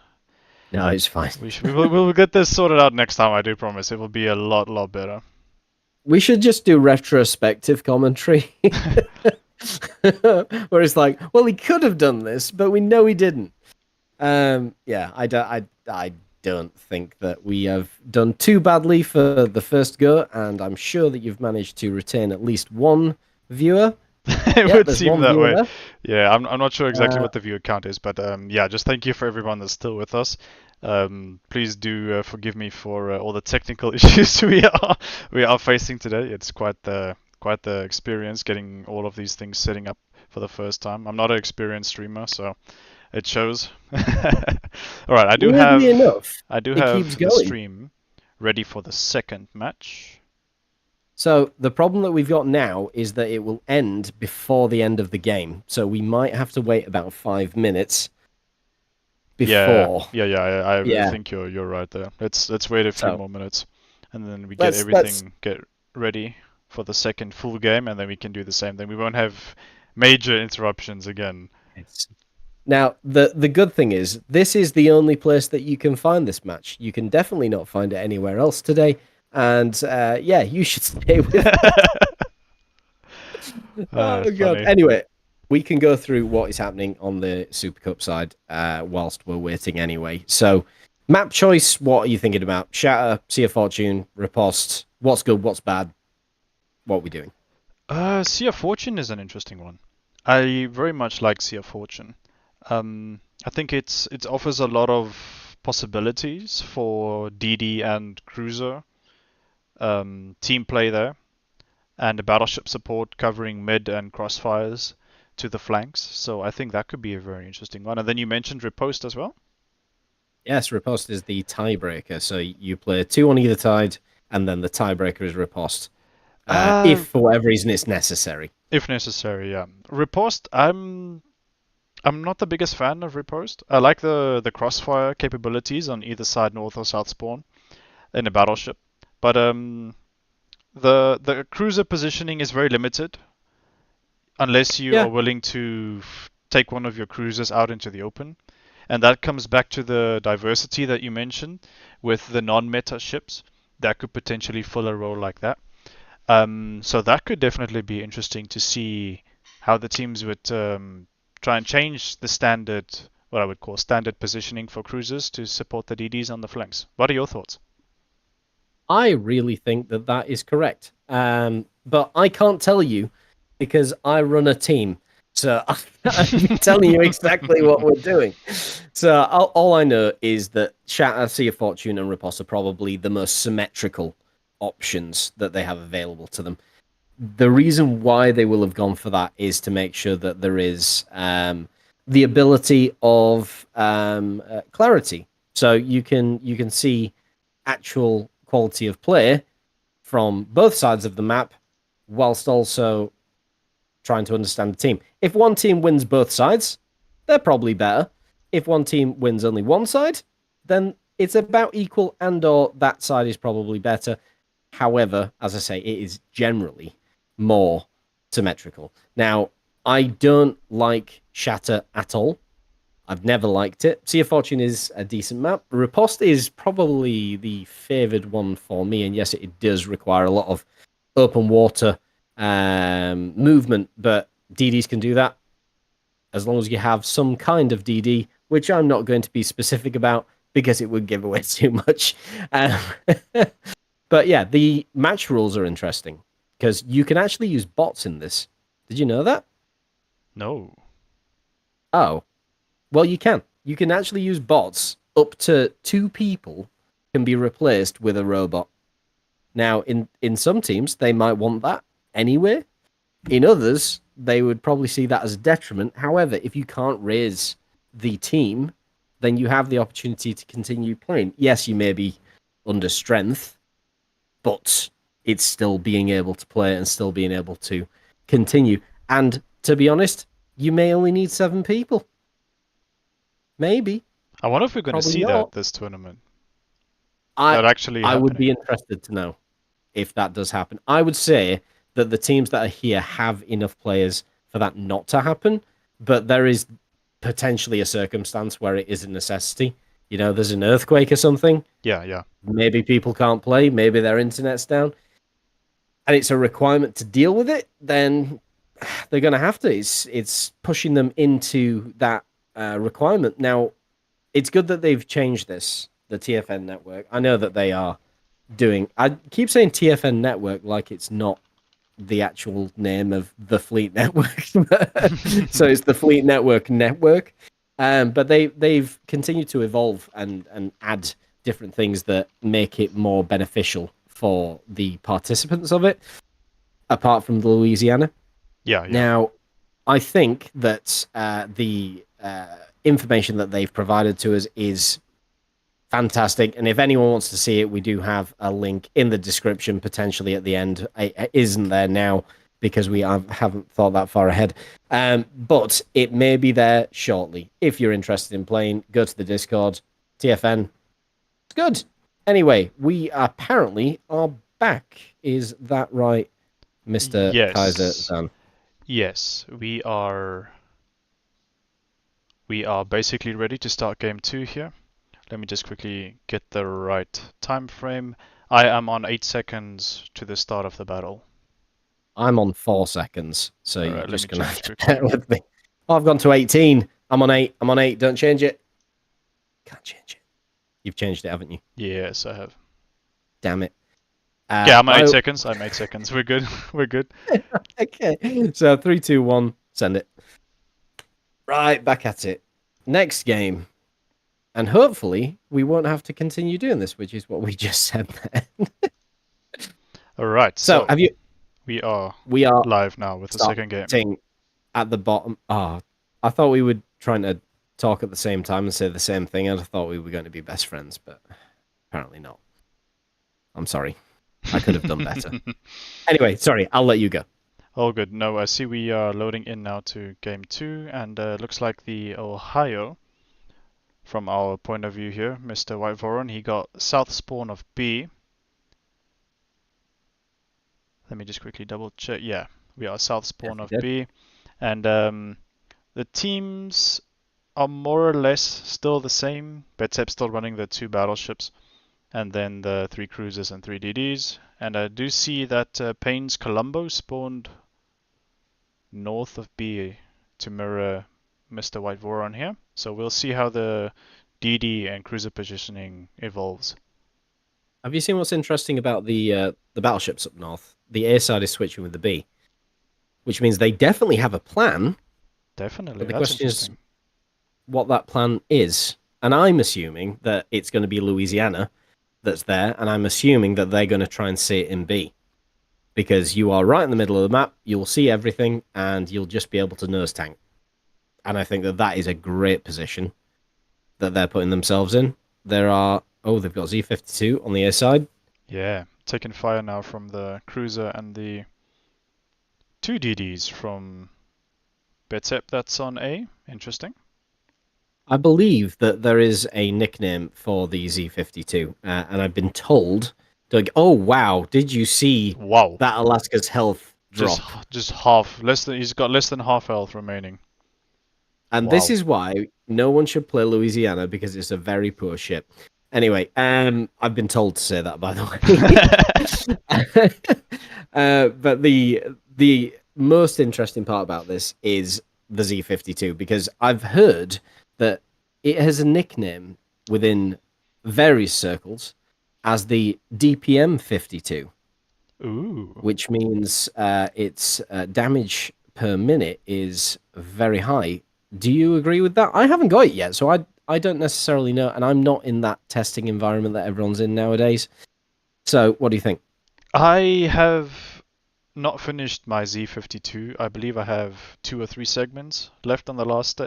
Speaker 2: No, it's fine.
Speaker 1: We'll get this sorted out next time. I do promise. It will be a lot better.
Speaker 2: We should just do retrospective commentary, where it's like, well, he could have done this, but we know he didn't. Yeah, I don't think that we have done too badly for the first go, and I'm sure that you've managed to retain at least one viewer.
Speaker 1: It would seem that way. Yeah, I'm not sure exactly what the viewer count is, but yeah, just thank you for everyone that's still with us. Please do forgive me for all the technical issues we are facing today. It's quite the experience getting all of these things setting up for the first time. I'm not an experienced streamer, so it shows. All right, I do have the stream ready for the second match.
Speaker 2: So the problem that we've got now is that it will end before the end of the game. So we might have to wait about 5 minutes before.
Speaker 1: Yeah. I think you're right there. Let's wait a few more minutes, and then we get everything ready for the second full game, and then we can do the same thing. We won't have major interruptions again.
Speaker 2: Now, the good thing is, this is the only place that you can find this match. You can definitely not find it anywhere else today. And yeah, you should stay with it. Oh, God. Anyway, we can go through what is happening on the SuperCup side whilst we're waiting anyway. So, map choice, what are you thinking about? Shatter, Sea of Fortune, Riposte, what's good, what's bad? What are we doing?
Speaker 1: Sea of Fortune is an interesting one. I very much like Sea of Fortune. I think it offers a lot of possibilities for DD and Cruiser team play there, and a battleship support covering mid and crossfires to the flanks. So I think that could be a very interesting one. And then you mentioned Riposte as well.
Speaker 2: Yes, riposte is the tiebreaker. So you play two on either side, and then the tiebreaker is riposte.
Speaker 1: Uh,
Speaker 2: If for whatever reason it's necessary.
Speaker 1: if necessary, yeah. Riposte, I'm not the biggest fan of riposte. I like the crossfire capabilities on either side, north or south spawn in a battleship, but the cruiser positioning is very limited unless you are
Speaker 2: Yeah,
Speaker 1: willing to take one of your cruisers out into the open. And that comes back to the diversity that you mentioned with the non-meta ships that could potentially fill a role like that. So that could definitely be interesting to see how the teams would try and change the standard, what I would call standard positioning for cruisers to support the DDs on the flanks. What are your thoughts?
Speaker 2: I really think that that is correct. But I can't tell you because I run a team. So I'm telling you exactly what we're doing. So all I know is that Shatter, Sea of Fortune, and Riposte are probably the most symmetrical options that they have available to them. The reason why they will have gone for that is to make sure that there is the ability of clarity. So you can see actual quality of play from both sides of the map, whilst also trying to understand the team. If one team wins both sides, they're probably better. If one team wins only one side, then it's about equal, and/or that side is probably better. However, as I say, it is generally more symmetrical. Now, I don't like Shatter at all. I've never liked it. Sea of Fortune is a decent map. Riposte is probably the favoured one for me, and yes, it does require a lot of open water movement, but DDs can do that as long as you have some kind of DD, which I'm not going to be specific about because it would give away too much. Um, but yeah, the match rules are interesting because you can actually use bots in this. Did you know that?
Speaker 1: No.
Speaker 2: Oh, well, you can. You can actually use bots. Up to two people can be replaced with a robot. Now, in some teams, they might want that anyway. In others, they would probably see that as a detriment. However, if you can't raise the team, then you have the opportunity to continue playing. Yes, you may be under strength, but it's still being able to play and still being able to continue. And to be honest, you may only need 7 people. Maybe.
Speaker 1: I wonder if we're going to
Speaker 2: Probably
Speaker 1: see that
Speaker 2: not.
Speaker 1: this tournament.
Speaker 2: I
Speaker 1: That actually
Speaker 2: I would be
Speaker 1: happening.
Speaker 2: interested to know if that does happen. I would say that the teams that are here have enough players for that not to happen, but there is potentially a circumstance where it is a necessity. You know, there's an earthquake or something.
Speaker 1: Yeah, yeah.
Speaker 2: Maybe people can't play. Maybe their internet's down, and it's a requirement to deal with it. Then they're going to have to. It's pushing them into that requirement. Now, it's good that they've changed this, the TFN network. I know that they are doing. I keep saying TFN network like it's not the actual name of the Fleet Network. So it's the Fleet Network network. But they've continued to evolve and add different things that make it more beneficial for the participants of it, apart from the Louisiana.
Speaker 1: Yeah, yeah.
Speaker 2: Now, I think that the information that they've provided to us is fantastic. And if anyone wants to see it, we do have a link in the description, potentially at the end. It isn't there now because we haven't thought that far ahead. But it may be there shortly. If you're interested in playing, go to the Discord. TFN. It's good. Anyway, we apparently are back. Is that right, Mr. Kaiser
Speaker 1: Yes.
Speaker 2: Zan?
Speaker 1: Yes, we are basically ready to start game 2 here. Let me just quickly get the right time frame. I am on 8 seconds to the start of the battle.
Speaker 2: I'm on 4 seconds, so
Speaker 1: All
Speaker 2: you're
Speaker 1: right, let me
Speaker 2: just gonna have
Speaker 1: change
Speaker 2: to
Speaker 1: quickly.
Speaker 2: bear with me. Oh, I've gone to 18. I'm on 8. I'm on 8. Don't change it. Can't change it. You've changed it, haven't you?
Speaker 1: Yes, I have.
Speaker 2: Damn it.
Speaker 1: Yeah, I'm on 8 seconds. I'm 8 seconds. We're good. We're good.
Speaker 2: Okay. So 3, 2, 1. Send it. Right, back at it. Next game. And hopefully we won't have to continue doing this, which is what we just said then.
Speaker 1: All right,
Speaker 2: So have you
Speaker 1: we are
Speaker 2: we are
Speaker 1: live now with the second game.
Speaker 2: starting at the bottom. Ah, I thought we were trying to talk at the same time and say the same thing, I'd have thought we were going to be best friends, but apparently not. I'm sorry. I could have done better. Anyway, sorry, I'll let you go.
Speaker 1: All good. No, I see we are loading in now to game 2, and looks like the Ohio, from our point of view here, Mr. White Voron, he got south spawn of B. Let me just quickly double check. Yeah, we are south spawn of B. And the teams are more or less still the same. BETEP still running the 2 battleships, and then the 3 cruisers and 3 DDs. And I do see that PA1NS Colombo spawned north of B to mirror Mr. White Voron here. So we'll see how the DD and cruiser positioning evolves.
Speaker 2: Have you seen what's interesting about the battleships up north? The A side is switching with the B, which means they definitely have a plan.
Speaker 1: Definitely.
Speaker 2: But the
Speaker 1: That's
Speaker 2: question is
Speaker 1: interesting.
Speaker 2: what that plan is. And I'm assuming that it's going to be Louisiana that's there, and I'm assuming that they're going to try and see it in B. Because you are right in the middle of the map, you'll see everything, and you'll just be able to nose tank. And I think that that is a great position that they're putting themselves in. There are... Oh, they've got Z-52 on the A side.
Speaker 1: Yeah, taking fire now from the cruiser and the 2 DDs from BETEP that's on A. Interesting.
Speaker 2: I believe that there is a nickname for the Z-52, and I've been told... Like, oh, wow, did you see
Speaker 1: Wow.
Speaker 2: that Alaska's health drop?
Speaker 1: Just half. He's got less than half health remaining.
Speaker 2: And
Speaker 1: Wow.
Speaker 2: this is why no one should play Louisiana, because it's a very poor ship. Anyway, I've been told to say that, by the way. But the most interesting part about this is the Z-52, because I've heard that it has a nickname within various circles as the DPM-52.
Speaker 1: Ooh.
Speaker 2: Which means its damage per minute is very high. Do you agree with that? I haven't got it yet, so I don't necessarily know, and I'm not in that testing environment that everyone's in nowadays. So, what do you think?
Speaker 1: I have not finished my Z-52. I believe I have 2 or 3 segments left on the last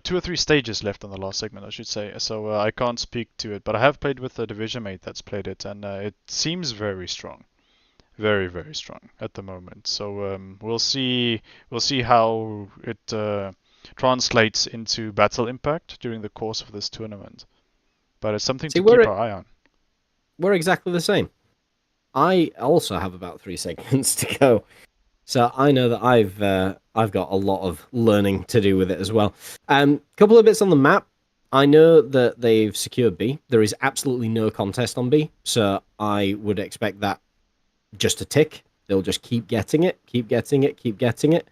Speaker 1: 2 or 3 stages left on the last segment, I should say. So I can't speak to it, but I have played with a division mate that's played it, and it seems very strong, very very strong at the moment. So we'll see how it translates into battle impact during the course of this tournament. But it's something to keep our eye on.
Speaker 2: We're exactly the same. I also have about 3 segments to go. So I know that I've got a lot of learning to do with it as well. Couple of bits on the map. I know that they've secured B. There is absolutely no contest on B, so I would expect that just to tick. They'll just keep getting it, keep getting it, keep getting it.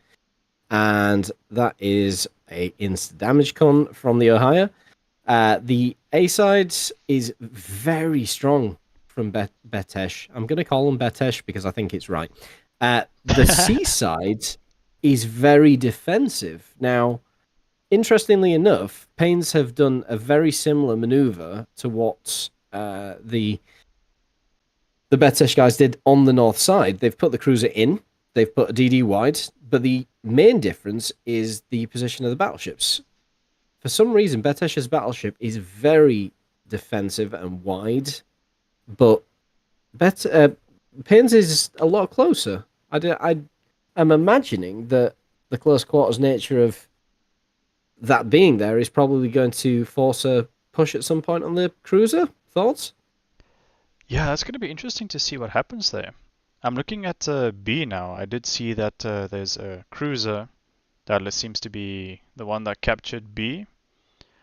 Speaker 2: And that is a insta damage con from the Ohio. The A side is very strong from Betesh. I'm going to call him Betesh because I think it's right. The seaside is very defensive. Now, interestingly enough, PA1NS have done a very similar maneuver to what the Betesh guys did on the north side. They've put the cruiser in, they've put a DD wide, but the main difference is the position of the battleships. For some reason, Betesh's battleship is very defensive and wide, but PA1NS is a lot closer. I'm imagining that the close quarters nature of that being there is probably going to force a push at some point on the cruiser. Thoughts?
Speaker 1: Yeah, that's going to be interesting to see what happens there. I'm looking at B now. I did see that there's a cruiser that seems to be the one that captured B.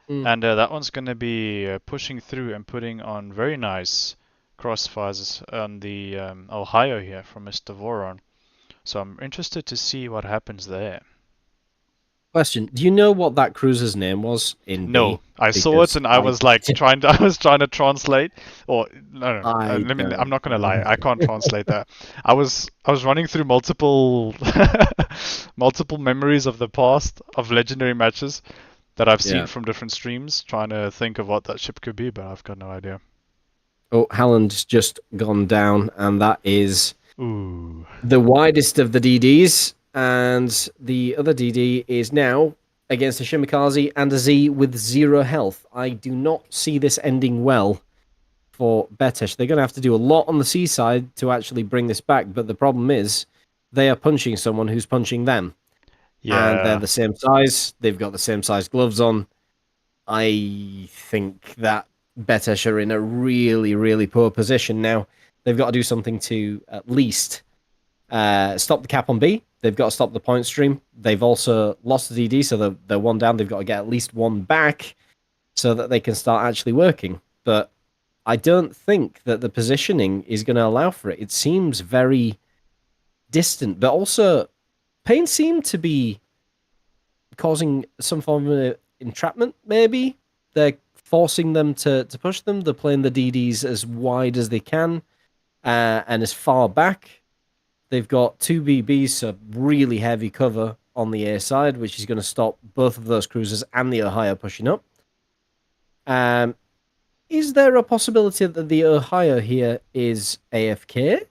Speaker 1: And that one's going to be pushing through and putting on very nice crossfires on the Ohio here from Mr. Voron. So I'm interested to see what happens there.
Speaker 2: Question: do you know what that cruiser's name was in
Speaker 1: No,
Speaker 2: B?
Speaker 1: I saw it and I was like I was trying to translate. Or no, I'm not gonna lie, I can't translate that. I was running through multiple multiple memories of the past of legendary matches that I've seen from different streams, trying to think of what that ship could be, but I've got no idea.
Speaker 2: Oh, Halland's just gone down, and that is
Speaker 1: Ooh.
Speaker 2: the widest of the DDs, and the other DD is now against a Shimikaze and a Z with 0 health. I do not see this ending well for BETEP. They're going to have to do a lot on the seaside to actually bring this back, but the problem is they are punching someone who's punching them. And they're
Speaker 1: Yeah.
Speaker 2: the same size. They've got the same size gloves on. I think that BETEP are in a really, really poor position now. They've got to do something to at least stop the cap on B. They've got to stop the point stream. They've also lost the DD, so they're one down. They've got to get at least one back so that they can start actually working. But I don't think that the positioning is going to allow for it. It seems very distant, but also Pain seem to be causing some form of entrapment, maybe. They're forcing them to push them. They're playing the DDs as wide as they can and as far back. They've got 2 BBs, so really heavy cover on the A side, which is going to stop both of those cruisers and the Ohio pushing up. Is there a possibility that the Ohio here is AFK?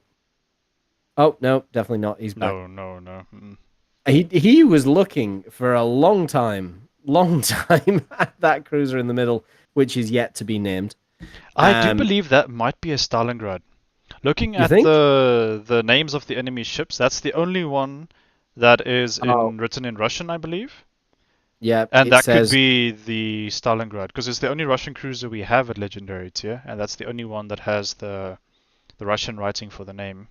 Speaker 2: Oh, no, definitely not. He's back.
Speaker 1: No. Mm.
Speaker 2: He was looking for a long time at that cruiser in the middle, which is yet to be named.
Speaker 1: I do believe that might be a Stalingrad. Looking
Speaker 2: You
Speaker 1: at
Speaker 2: think?
Speaker 1: the names of the enemy ships, that's the only one that is written in Russian, I believe.
Speaker 2: Yeah,
Speaker 1: And
Speaker 2: it
Speaker 1: that could
Speaker 2: says
Speaker 1: be the Stalingrad, because it's the only Russian cruiser we have at Legendary tier, and that's the only one that has the Russian writing for the name.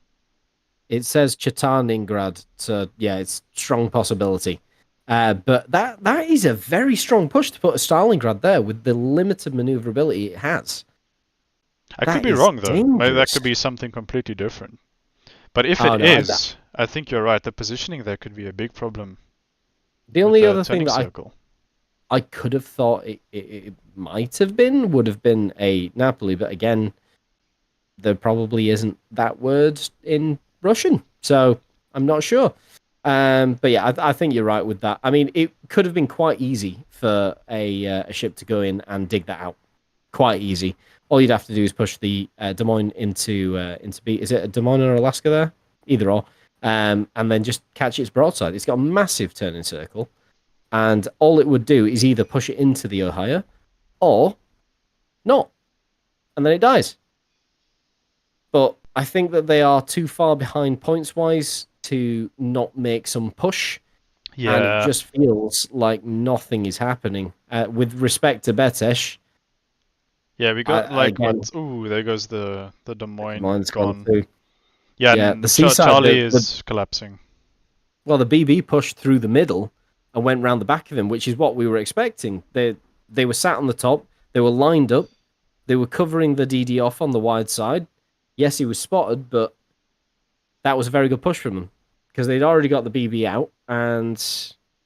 Speaker 2: it says Chitaningrad, so yeah, it's strong possibility. But that is a very strong push to put a Stalingrad there with the limited maneuverability it has.
Speaker 1: I could
Speaker 2: That
Speaker 1: be
Speaker 2: is
Speaker 1: wrong though. Maybe that
Speaker 2: dangerous.
Speaker 1: could be something completely different. But if
Speaker 2: Oh
Speaker 1: it
Speaker 2: no,
Speaker 1: is, I think you're right. The positioning there could be a big problem
Speaker 2: the
Speaker 1: with
Speaker 2: only
Speaker 1: the
Speaker 2: other thing
Speaker 1: turning
Speaker 2: that
Speaker 1: circle.
Speaker 2: I could have thought it might have been would have been a Napoli, but again, there probably isn't that word in Russian, so I'm not sure. But yeah, I think you're right with that. I mean, it could have been quite easy for a ship to go in and dig that out. Quite easy. All you'd have to do is push the Des Moines into B. Is it a Des Moines or Alaska there? Either or. And then just catch its broadside. It's got a massive turning circle. And all it would do is either push it into the Ohio or not. And then it dies. But I think that they are too far behind points wise to not make some push.
Speaker 1: Yeah.
Speaker 2: And it just feels like nothing is happening. With respect to BETEP,
Speaker 1: Yeah, we got
Speaker 2: again,
Speaker 1: what? Ooh, there goes the Des Moines
Speaker 2: mine's
Speaker 1: gone.
Speaker 2: too.
Speaker 1: Yeah,
Speaker 2: Yeah,
Speaker 1: and
Speaker 2: the seaside,
Speaker 1: Charlie is collapsing.
Speaker 2: well, the BB pushed through the middle and went round the back of him, which is what we were expecting. They were sat on the top, they were lined up, they were covering the DD off on the wide side. Yes, he was spotted, but that was a very good push from them because they'd already got the BB out, and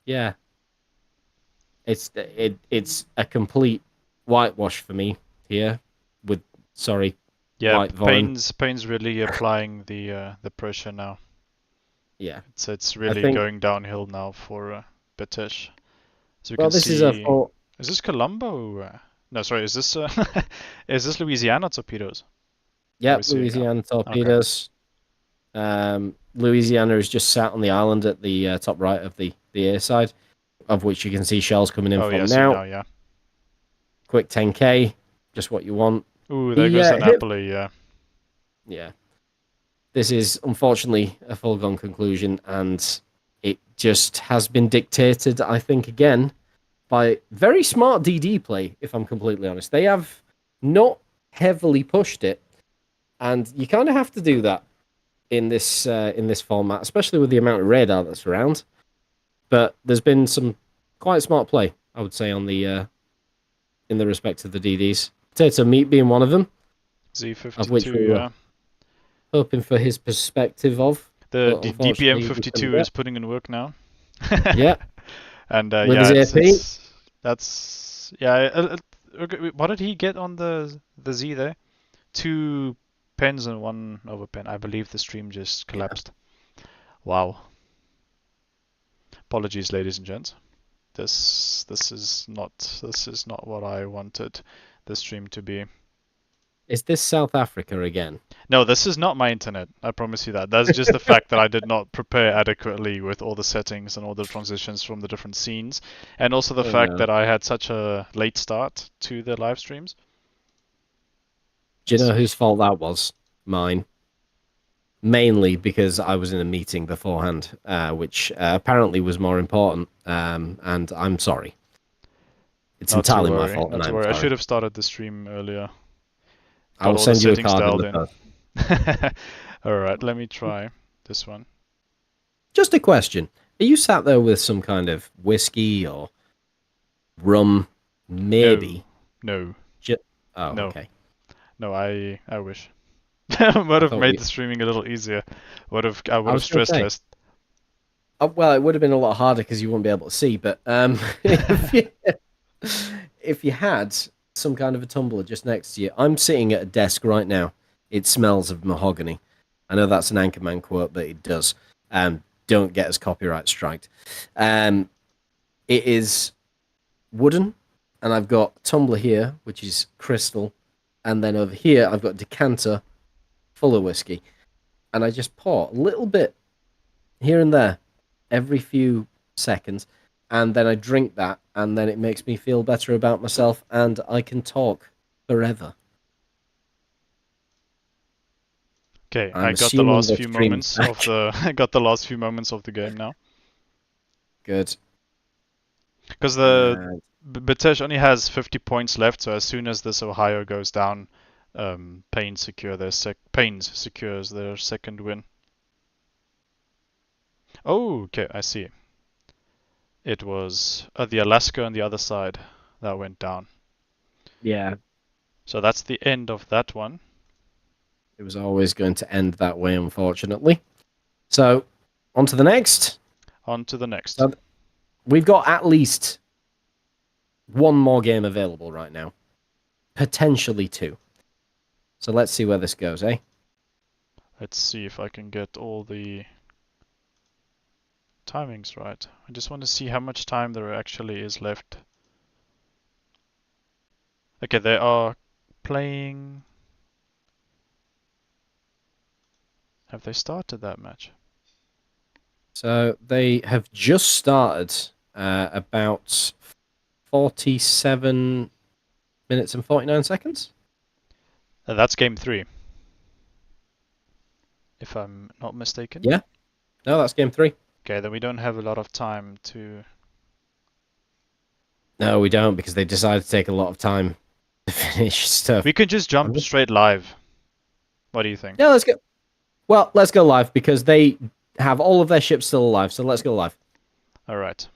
Speaker 2: yeah, it's a complete whitewash for me here. With
Speaker 1: Yeah,
Speaker 2: White Vaughn.
Speaker 1: Payne's really applying the pressure now.
Speaker 2: Yeah,
Speaker 1: It's
Speaker 2: I
Speaker 1: really
Speaker 2: think.
Speaker 1: going downhill now for BETEP. So you
Speaker 2: Well,
Speaker 1: can
Speaker 2: this is a
Speaker 1: see.
Speaker 2: full.
Speaker 1: Is this Colombo? No, sorry. Is this is this Louisiana torpedoes?
Speaker 2: Yep, Louisiana torpedoes. Okay. Louisiana is just sat on the island at the top right of the air side, of which you can see shells coming in from now.
Speaker 1: Yeah.
Speaker 2: Quick 10k, just what you want.
Speaker 1: Ooh, there goes the Napoli, yeah.
Speaker 2: Yeah. This is unfortunately a foregone conclusion, and it just has been dictated, I think, again, by very smart DD play, if I'm completely honest. They have not heavily pushed it, and you kind of have to do that in this format, especially with the amount of radar that's around. But there's been some quite smart play, I would say, on the in the respect of the DDs. Potato Meat being one of them.
Speaker 1: Z52,
Speaker 2: of which we were hoping for his perspective of.
Speaker 1: The DPM 52 is putting in work now.
Speaker 2: Yeah.
Speaker 1: And
Speaker 2: with
Speaker 1: yeah,
Speaker 2: his AP.
Speaker 1: That's yeah. What did he get on the Z there? 2 pens and 1 overpen. I believe the stream just collapsed. Yeah. Wow. Apologies, ladies and gents. This is not what I wanted the stream to be.
Speaker 2: Is this South Africa again?
Speaker 1: No, this is not my internet. I promise you that. That's just the fact that I did not prepare adequately with all the settings and all the transitions from the different scenes, and also the
Speaker 2: Oh
Speaker 1: fact
Speaker 2: no.
Speaker 1: that I had such a late start to the live streams.
Speaker 2: Do you
Speaker 1: Let's
Speaker 2: know
Speaker 1: see.
Speaker 2: whose fault that was? Mine. Mainly because I was in a meeting beforehand, which apparently was more important. And I'm sorry. It's
Speaker 1: Not to
Speaker 2: entirely my
Speaker 1: worry.
Speaker 2: fault,
Speaker 1: Not
Speaker 2: and
Speaker 1: to
Speaker 2: I'm
Speaker 1: worry. I should
Speaker 2: sorry.
Speaker 1: have started the stream earlier.
Speaker 2: I
Speaker 1: Got
Speaker 2: will
Speaker 1: all the
Speaker 2: send you a
Speaker 1: settings
Speaker 2: card in
Speaker 1: dialed
Speaker 2: the
Speaker 1: in.
Speaker 2: post.
Speaker 1: Alright, let me try this one.
Speaker 2: Just a question: are you sat there with some kind of whiskey or rum?
Speaker 1: No.
Speaker 2: Maybe.
Speaker 1: No.
Speaker 2: Ju- oh,
Speaker 1: No.
Speaker 2: okay.
Speaker 1: No, I wish. Would
Speaker 2: I
Speaker 1: have
Speaker 2: thought
Speaker 1: made
Speaker 2: you.
Speaker 1: the streaming a little easier. I would
Speaker 2: I
Speaker 1: have
Speaker 2: was going to
Speaker 1: stressed
Speaker 2: say.
Speaker 1: less.
Speaker 2: Well, it would have been a lot harder because you wouldn't be able to see. But if you had some kind of a tumbler just next to you, I'm sitting at a desk right now. It smells of mahogany. I know that's an Anchorman quote, but it does. Don't get us copyright striked. Um, it is wooden, and I've got a tumbler here, which is crystal, and then over here I've got a decanter full of whiskey, and I just pour a little bit here and there every few seconds, and then I drink that, and then it makes me feel better about myself, and I can talk forever.
Speaker 1: Okay, I
Speaker 2: I'm
Speaker 1: got the
Speaker 2: assuming
Speaker 1: last
Speaker 2: the
Speaker 1: few
Speaker 2: stream's
Speaker 1: moments of
Speaker 2: back.
Speaker 1: the I got the last few moments of the game now.
Speaker 2: Good.
Speaker 1: Because the
Speaker 2: And
Speaker 1: BETEP only has 50 points left, so as soon as this Ohio goes down, Pains secures their second win. Oh, okay, I see. It was the Alaska on the other side that went down.
Speaker 2: yeah,
Speaker 1: So that's the end of that one.
Speaker 2: it was always going to end that way, unfortunately. So, on to the next.
Speaker 1: On to the next.
Speaker 2: So, we've got at least one more game available right now, potentially two. So, let's see where this goes, eh?
Speaker 1: Let's see if I can get all the timings right. I just want to see how much time there actually is left. Okay, they are playing. Have they started that match?
Speaker 2: So, they have just started about 47 minutes and 49 seconds.
Speaker 1: That's game 3, if I'm not mistaken.
Speaker 2: Yeah, no, that's game three.
Speaker 1: Okay, then we don't have a lot of time to.
Speaker 2: No, we don't because they decided to take a lot of time to finish stuff.
Speaker 1: We could just
Speaker 2: I'm
Speaker 1: jump
Speaker 2: just
Speaker 1: straight live. What do you think?
Speaker 2: yeah, let's go. Well, let's go live because they have all of their ships still alive. So let's go live.
Speaker 1: All right.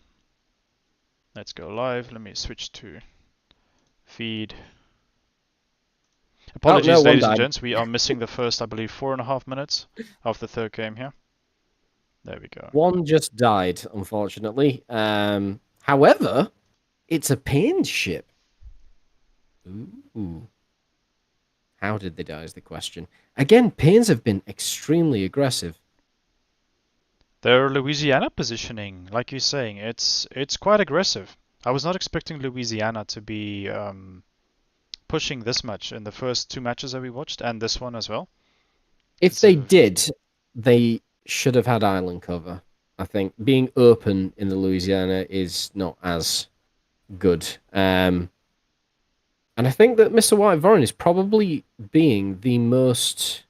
Speaker 1: Let's go live. Let me switch to feed.
Speaker 2: Oh no,
Speaker 1: Apologies,
Speaker 2: one
Speaker 1: ladies and
Speaker 2: died.
Speaker 1: gents. We are missing the first, I believe, 4.5 minutes of the third game here. There we go.
Speaker 2: One just died, unfortunately. However, it's a pained ship. Ooh. How did they die is the question. Again, Pains have been extremely aggressive.
Speaker 1: Their Louisiana positioning, like you're saying, it's quite aggressive. I was not expecting Louisiana to be pushing this much in the first 2 matches that we watched, and this one as well.
Speaker 2: If
Speaker 1: It's
Speaker 2: they
Speaker 1: a
Speaker 2: did, they should have had island cover. I think being open in the Louisiana is not as good. And I think that Mr. White Voron is probably being the most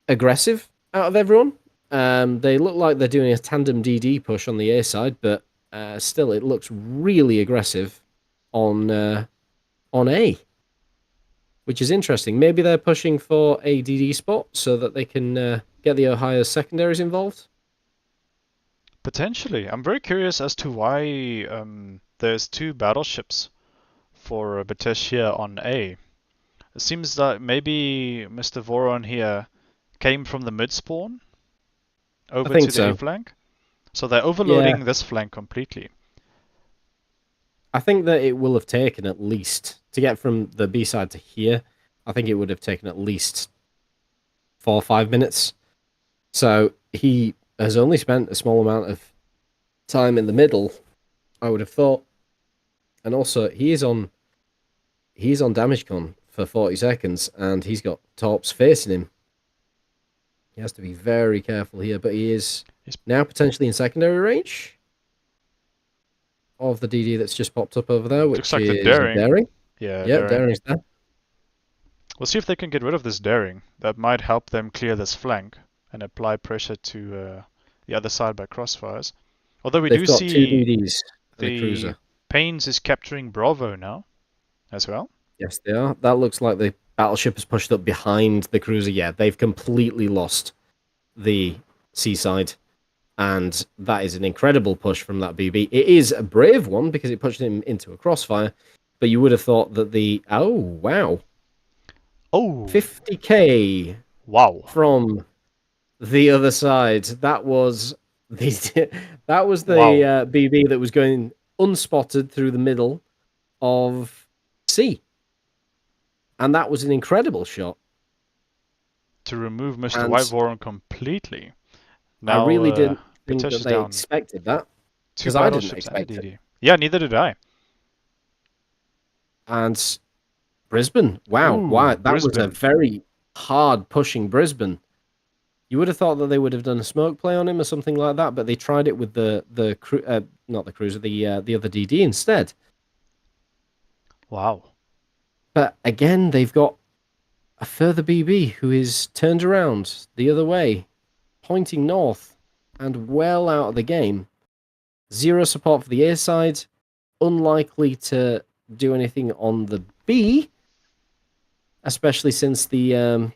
Speaker 2: aggressive out of everyone. They look like they're doing a tandem DD push on the A side, but still, it looks really aggressive on A, which is interesting. Maybe they're pushing for a DD spot so that they can get the Ohio secondaries involved.
Speaker 1: potentially. I'm very curious as to why there's 2 battleships for Batesh here on A. It seems that maybe Mr. Voron here came from the mid spawn
Speaker 2: I
Speaker 1: over
Speaker 2: think
Speaker 1: to the A
Speaker 2: so.
Speaker 1: flank. So they're
Speaker 2: Yeah,
Speaker 1: overloading this flank completely.
Speaker 2: I think that it will have taken at least to get from the B side to here. I think it would have taken at least 4 or 5 minutes. So he has only spent a small amount of time in the middle, I would have thought. And also, he is on damage con for 40 seconds, and he's got Torps facing him. He has to be very careful here, but he's now potentially in secondary range of the DD that's just popped up over there, which
Speaker 1: Looks like the
Speaker 2: is Daring.
Speaker 1: Yeah,
Speaker 2: Yeah,
Speaker 1: Daring.
Speaker 2: Daring's there.
Speaker 1: We'll see if they can get rid of this Daring. That might help them clear this flank and apply pressure to the other side by crossfires. Although we
Speaker 2: They've
Speaker 1: do
Speaker 2: got two
Speaker 1: see
Speaker 2: DDs and a
Speaker 1: the
Speaker 2: cruiser.
Speaker 1: PA1NS is capturing Bravo now as well.
Speaker 2: Yes, they are. That looks like the battleship has pushed up behind the cruiser. Yeah, they've completely lost the seaside, and that is an incredible push from that BB. It is a brave one because it pushed him into a crossfire, but you would have thought that the... Oh, wow.
Speaker 1: Oh,
Speaker 2: 50k
Speaker 1: wow.
Speaker 2: from the other side. That was the
Speaker 1: Wow.
Speaker 2: BB that was going unspotted through the middle of C. And that was an incredible shot.
Speaker 1: To remove Mr.
Speaker 2: And
Speaker 1: Whitevorn completely.
Speaker 2: I
Speaker 1: Now,
Speaker 2: really didn't think
Speaker 1: BETEP
Speaker 2: that
Speaker 1: is
Speaker 2: they
Speaker 1: down
Speaker 2: expected that.
Speaker 1: 2
Speaker 2: Because I didn't
Speaker 1: battleships and a
Speaker 2: expect it.
Speaker 1: DD. Yeah, neither did I.
Speaker 2: And Brisbane, wow,
Speaker 1: Ooh,
Speaker 2: that was a
Speaker 1: Brisbane.
Speaker 2: very hard pushing Brisbane. You would have thought that they would have done a smoke play on him or something like that, but they tried it with not the cruiser, the other DD instead.
Speaker 1: Wow.
Speaker 2: But again, they've got a further BB who is turned around the other way, pointing north and well out of the game. Zero support for the A side, unlikely to do anything on the B, especially since the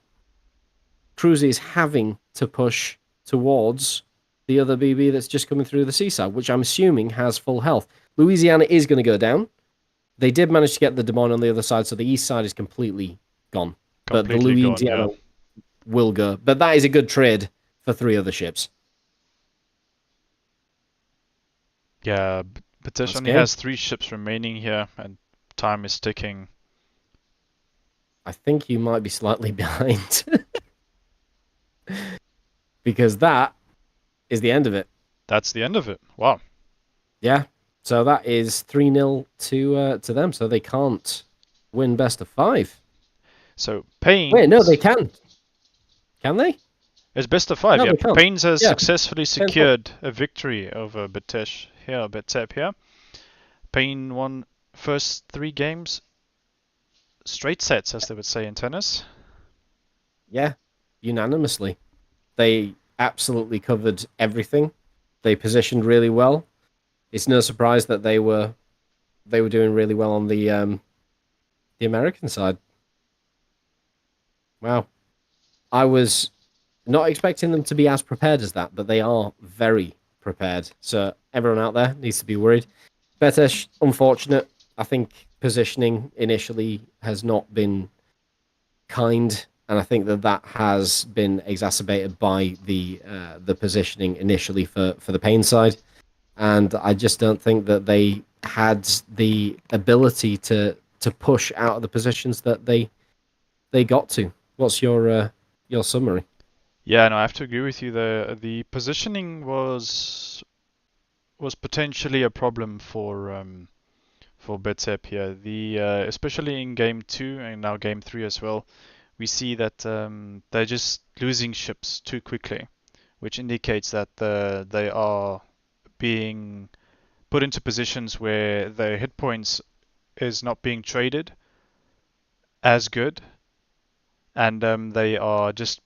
Speaker 2: cruiser is having to push towards the other BB that's just coming through the seaside, which I'm assuming has full health. Louisiana is going to go down. They did manage to get the Des Moines on the other side, so the east side is completely gone. But the Louisiana will go. But that is a good trade for 3 other ships.
Speaker 1: Yeah, BETEP only has 3 ships remaining here, and time is ticking.
Speaker 2: I think you might be slightly behind. Because that is the end of it.
Speaker 1: That's the end of it. Wow.
Speaker 2: Yeah. So that is 3-0 to them. So they can't win best of 5.
Speaker 1: So PA1NS...
Speaker 2: Wait, no, they can. Can they?
Speaker 1: It's best of 5,
Speaker 2: no,
Speaker 1: yeah. PA1NS has successfully
Speaker 2: 10-4.
Speaker 1: secured a victory over BETEP here. PA1NS won first 3 games straight sets, as they would say in tennis.
Speaker 2: Yeah, unanimously. They absolutely covered everything. They positioned really well. It's no surprise that they were doing really well on the American side. Wow. I was not expecting them to be as prepared as that, but they are very prepared. So everyone out there needs to be worried. BETEP, unfortunate. I think positioning initially has not been kind, and I think that has been exacerbated by the positioning initially for the PA1NS side. And I just don't think that they had the ability to push out of the positions that they got to. What's your summary?
Speaker 1: Yeah, no, I have to agree with you. The positioning was potentially a problem for BETEP here. Especially in game 2 and now game 3 as well, we see that they're just losing ships too quickly, which indicates that they are being put into positions where their hit points is not being traded as good, and they are just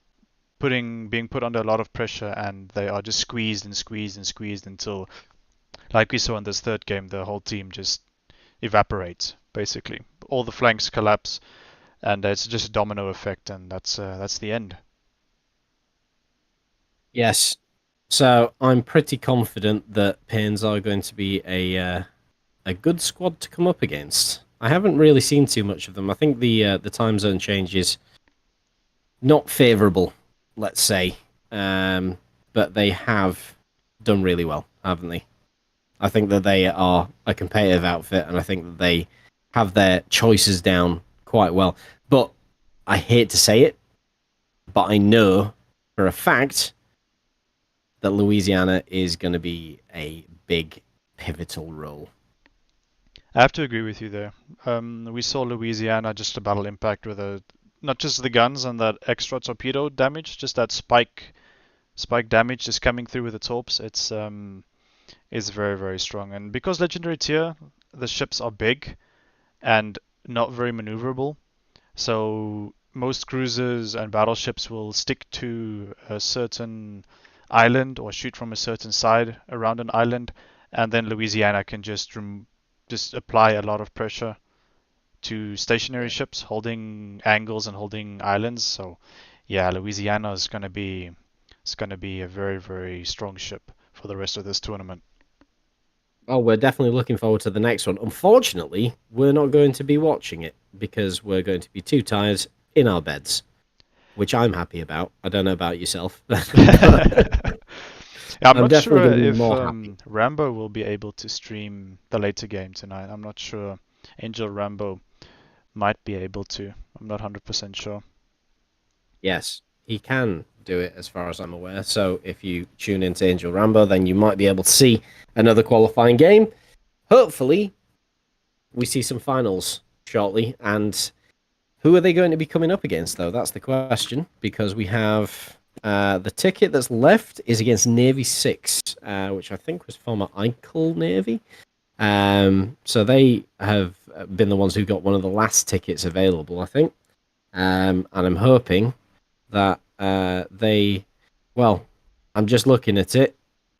Speaker 1: being put under a lot of pressure, and they are just squeezed and squeezed and squeezed until, like we saw in this third game, the whole team just evaporates. Basically, all the flanks collapse, and it's just a domino effect, and that's the end.
Speaker 2: Yes. So I'm pretty confident that PA1NS are going to be a good squad to come up against. I haven't really seen too much of them. I think the time zone change is not favourable, let's say, but they have done really well, haven't they? I think that they are a competitive outfit, and I think that they have their choices down quite well. But I hate to say it, but I know for a fact that Louisiana is going to be a big pivotal role.
Speaker 1: I have to agree with you there. We saw Louisiana just a battle impact with not just the guns and that extra torpedo damage, just that spike damage just coming through with the torps. It's very very strong. And because legendary tier, the ships are big and not very maneuverable, so most cruisers and battleships will stick to a certain island or shoot from a certain side around an island, and then Louisiana can just apply a lot of pressure to stationary
Speaker 2: Yeah.
Speaker 1: ships holding angles and holding islands. So yeah, Louisiana is going to be a very very strong ship for the rest of this tournament.
Speaker 2: Oh, we're definitely looking forward to the next one. Unfortunately, we're not going to be watching it because we're going to be too tired in our beds, which I'm happy about. I don't know about yourself, but
Speaker 1: Yeah, I'm
Speaker 2: I'm
Speaker 1: not
Speaker 2: definitely
Speaker 1: sure
Speaker 2: going to be
Speaker 1: if
Speaker 2: more happy.
Speaker 1: Rambo will be able to stream the later game tonight. I'm not sure. Angel Rambo might be able to. I'm not 100% sure.
Speaker 2: Yes, he can do it as far as I'm aware. So if you tune into Angel Rambo, then you might be able to see another qualifying game. Hopefully, we see some finals shortly. And who are they going to be coming up against, though? That's the question. Because we have the ticket that's left is against Navy 6, which I think was former Eichel Navy. So they have been the ones who got one of the last tickets available, I think. And I'm hoping that well, I'm just looking at it.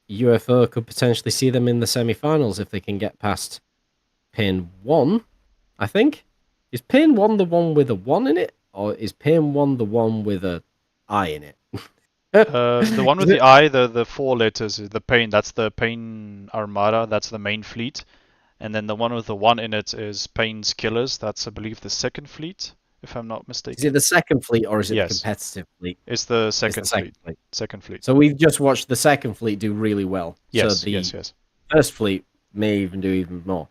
Speaker 2: UFO could potentially see them in the semi-finals if they can get past pin 1, I think. Is pin 1 the one with a 1 in it? Or is pin 1 the one with a I in it?
Speaker 1: The one with the I, the four letters, is the Pain. That's the Pain Armada. That's the main fleet. And then the one with the one in it is Pain's Killers. That's, I believe, the second fleet, if I'm not
Speaker 2: Is it
Speaker 1: mistaken.
Speaker 2: the second fleet or is it the
Speaker 1: Yes,
Speaker 2: competitive fleet?
Speaker 1: it's the
Speaker 2: It's the
Speaker 1: second
Speaker 2: second
Speaker 1: fleet.
Speaker 2: fleet.
Speaker 1: Second fleet.
Speaker 2: So we've just watched the second fleet do really well. So
Speaker 1: Yes,
Speaker 2: the
Speaker 1: yes, yes.
Speaker 2: first fleet may even do even more.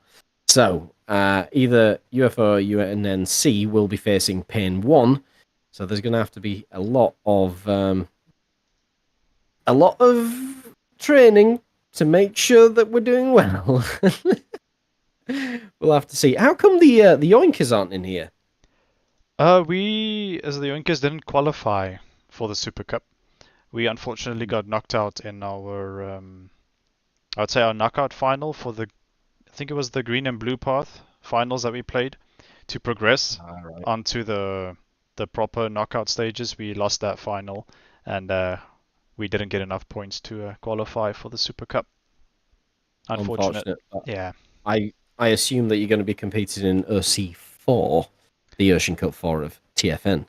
Speaker 2: So either UFO or UNNC will be facing Pain 1. So there's going to have to be a lot of training to make sure that we're doing well. We'll have to see. How come the Yoinkers aren't in here?
Speaker 1: We, as the Yoinkers, didn't qualify for the Super Cup. We unfortunately got knocked out in our, I would say our knockout final for I think it was the green and blue path finals that we played to progress
Speaker 2: All right.
Speaker 1: onto the proper knockout stages. We lost that final, and we didn't get enough points to qualify for the Super Cup. Unfortunate.
Speaker 2: Unfortunate. But
Speaker 1: Yeah.
Speaker 2: I assume that you're going to be competing in OC4, the Ocean Cup 4 of TFN.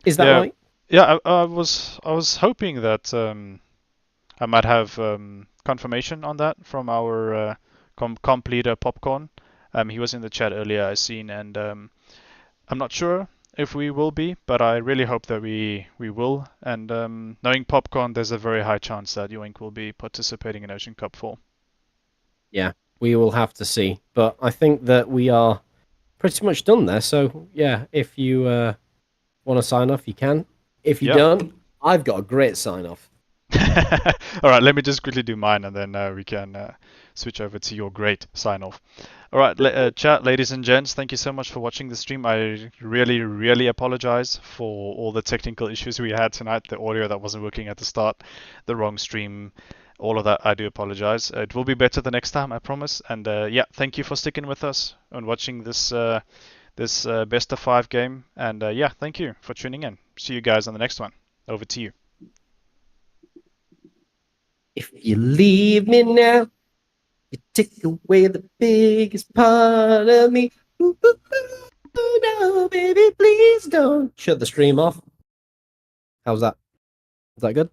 Speaker 2: Is that
Speaker 1: Yeah.
Speaker 2: right?
Speaker 1: Yeah. I was hoping that I might have confirmation on that from our comp leader Popcorn. He was in the chat earlier, I seen, and I'm not sure if we will be, but I really hope that we will. And knowing Popcorn, there's a very high chance that Yoink will be participating in Ocean Cup 4.
Speaker 2: Yeah, we will have to see. But I think that we are pretty much done there. So yeah, if you want to sign off, you can. If you
Speaker 1: Yeah.
Speaker 2: don't, I've got a great sign off.
Speaker 1: All right, let me just quickly do mine, and then we can switch over to your great sign off. All right, chat, ladies and gents, thank you so much for watching the stream. I really, really apologize for all the technical issues we had tonight, the audio that wasn't working at the start, the wrong stream, all of that. I do apologize. It will be better the next time, I promise. And yeah, thank you for sticking with us and watching this best of 5 game. And yeah, thank you for tuning in. See you guys on the next one. Over to you.
Speaker 2: If you leave me now, you take away the biggest part of me. Ooh, ooh, ooh, no, baby, please don't. Shut the stream off. How's that? Is that good?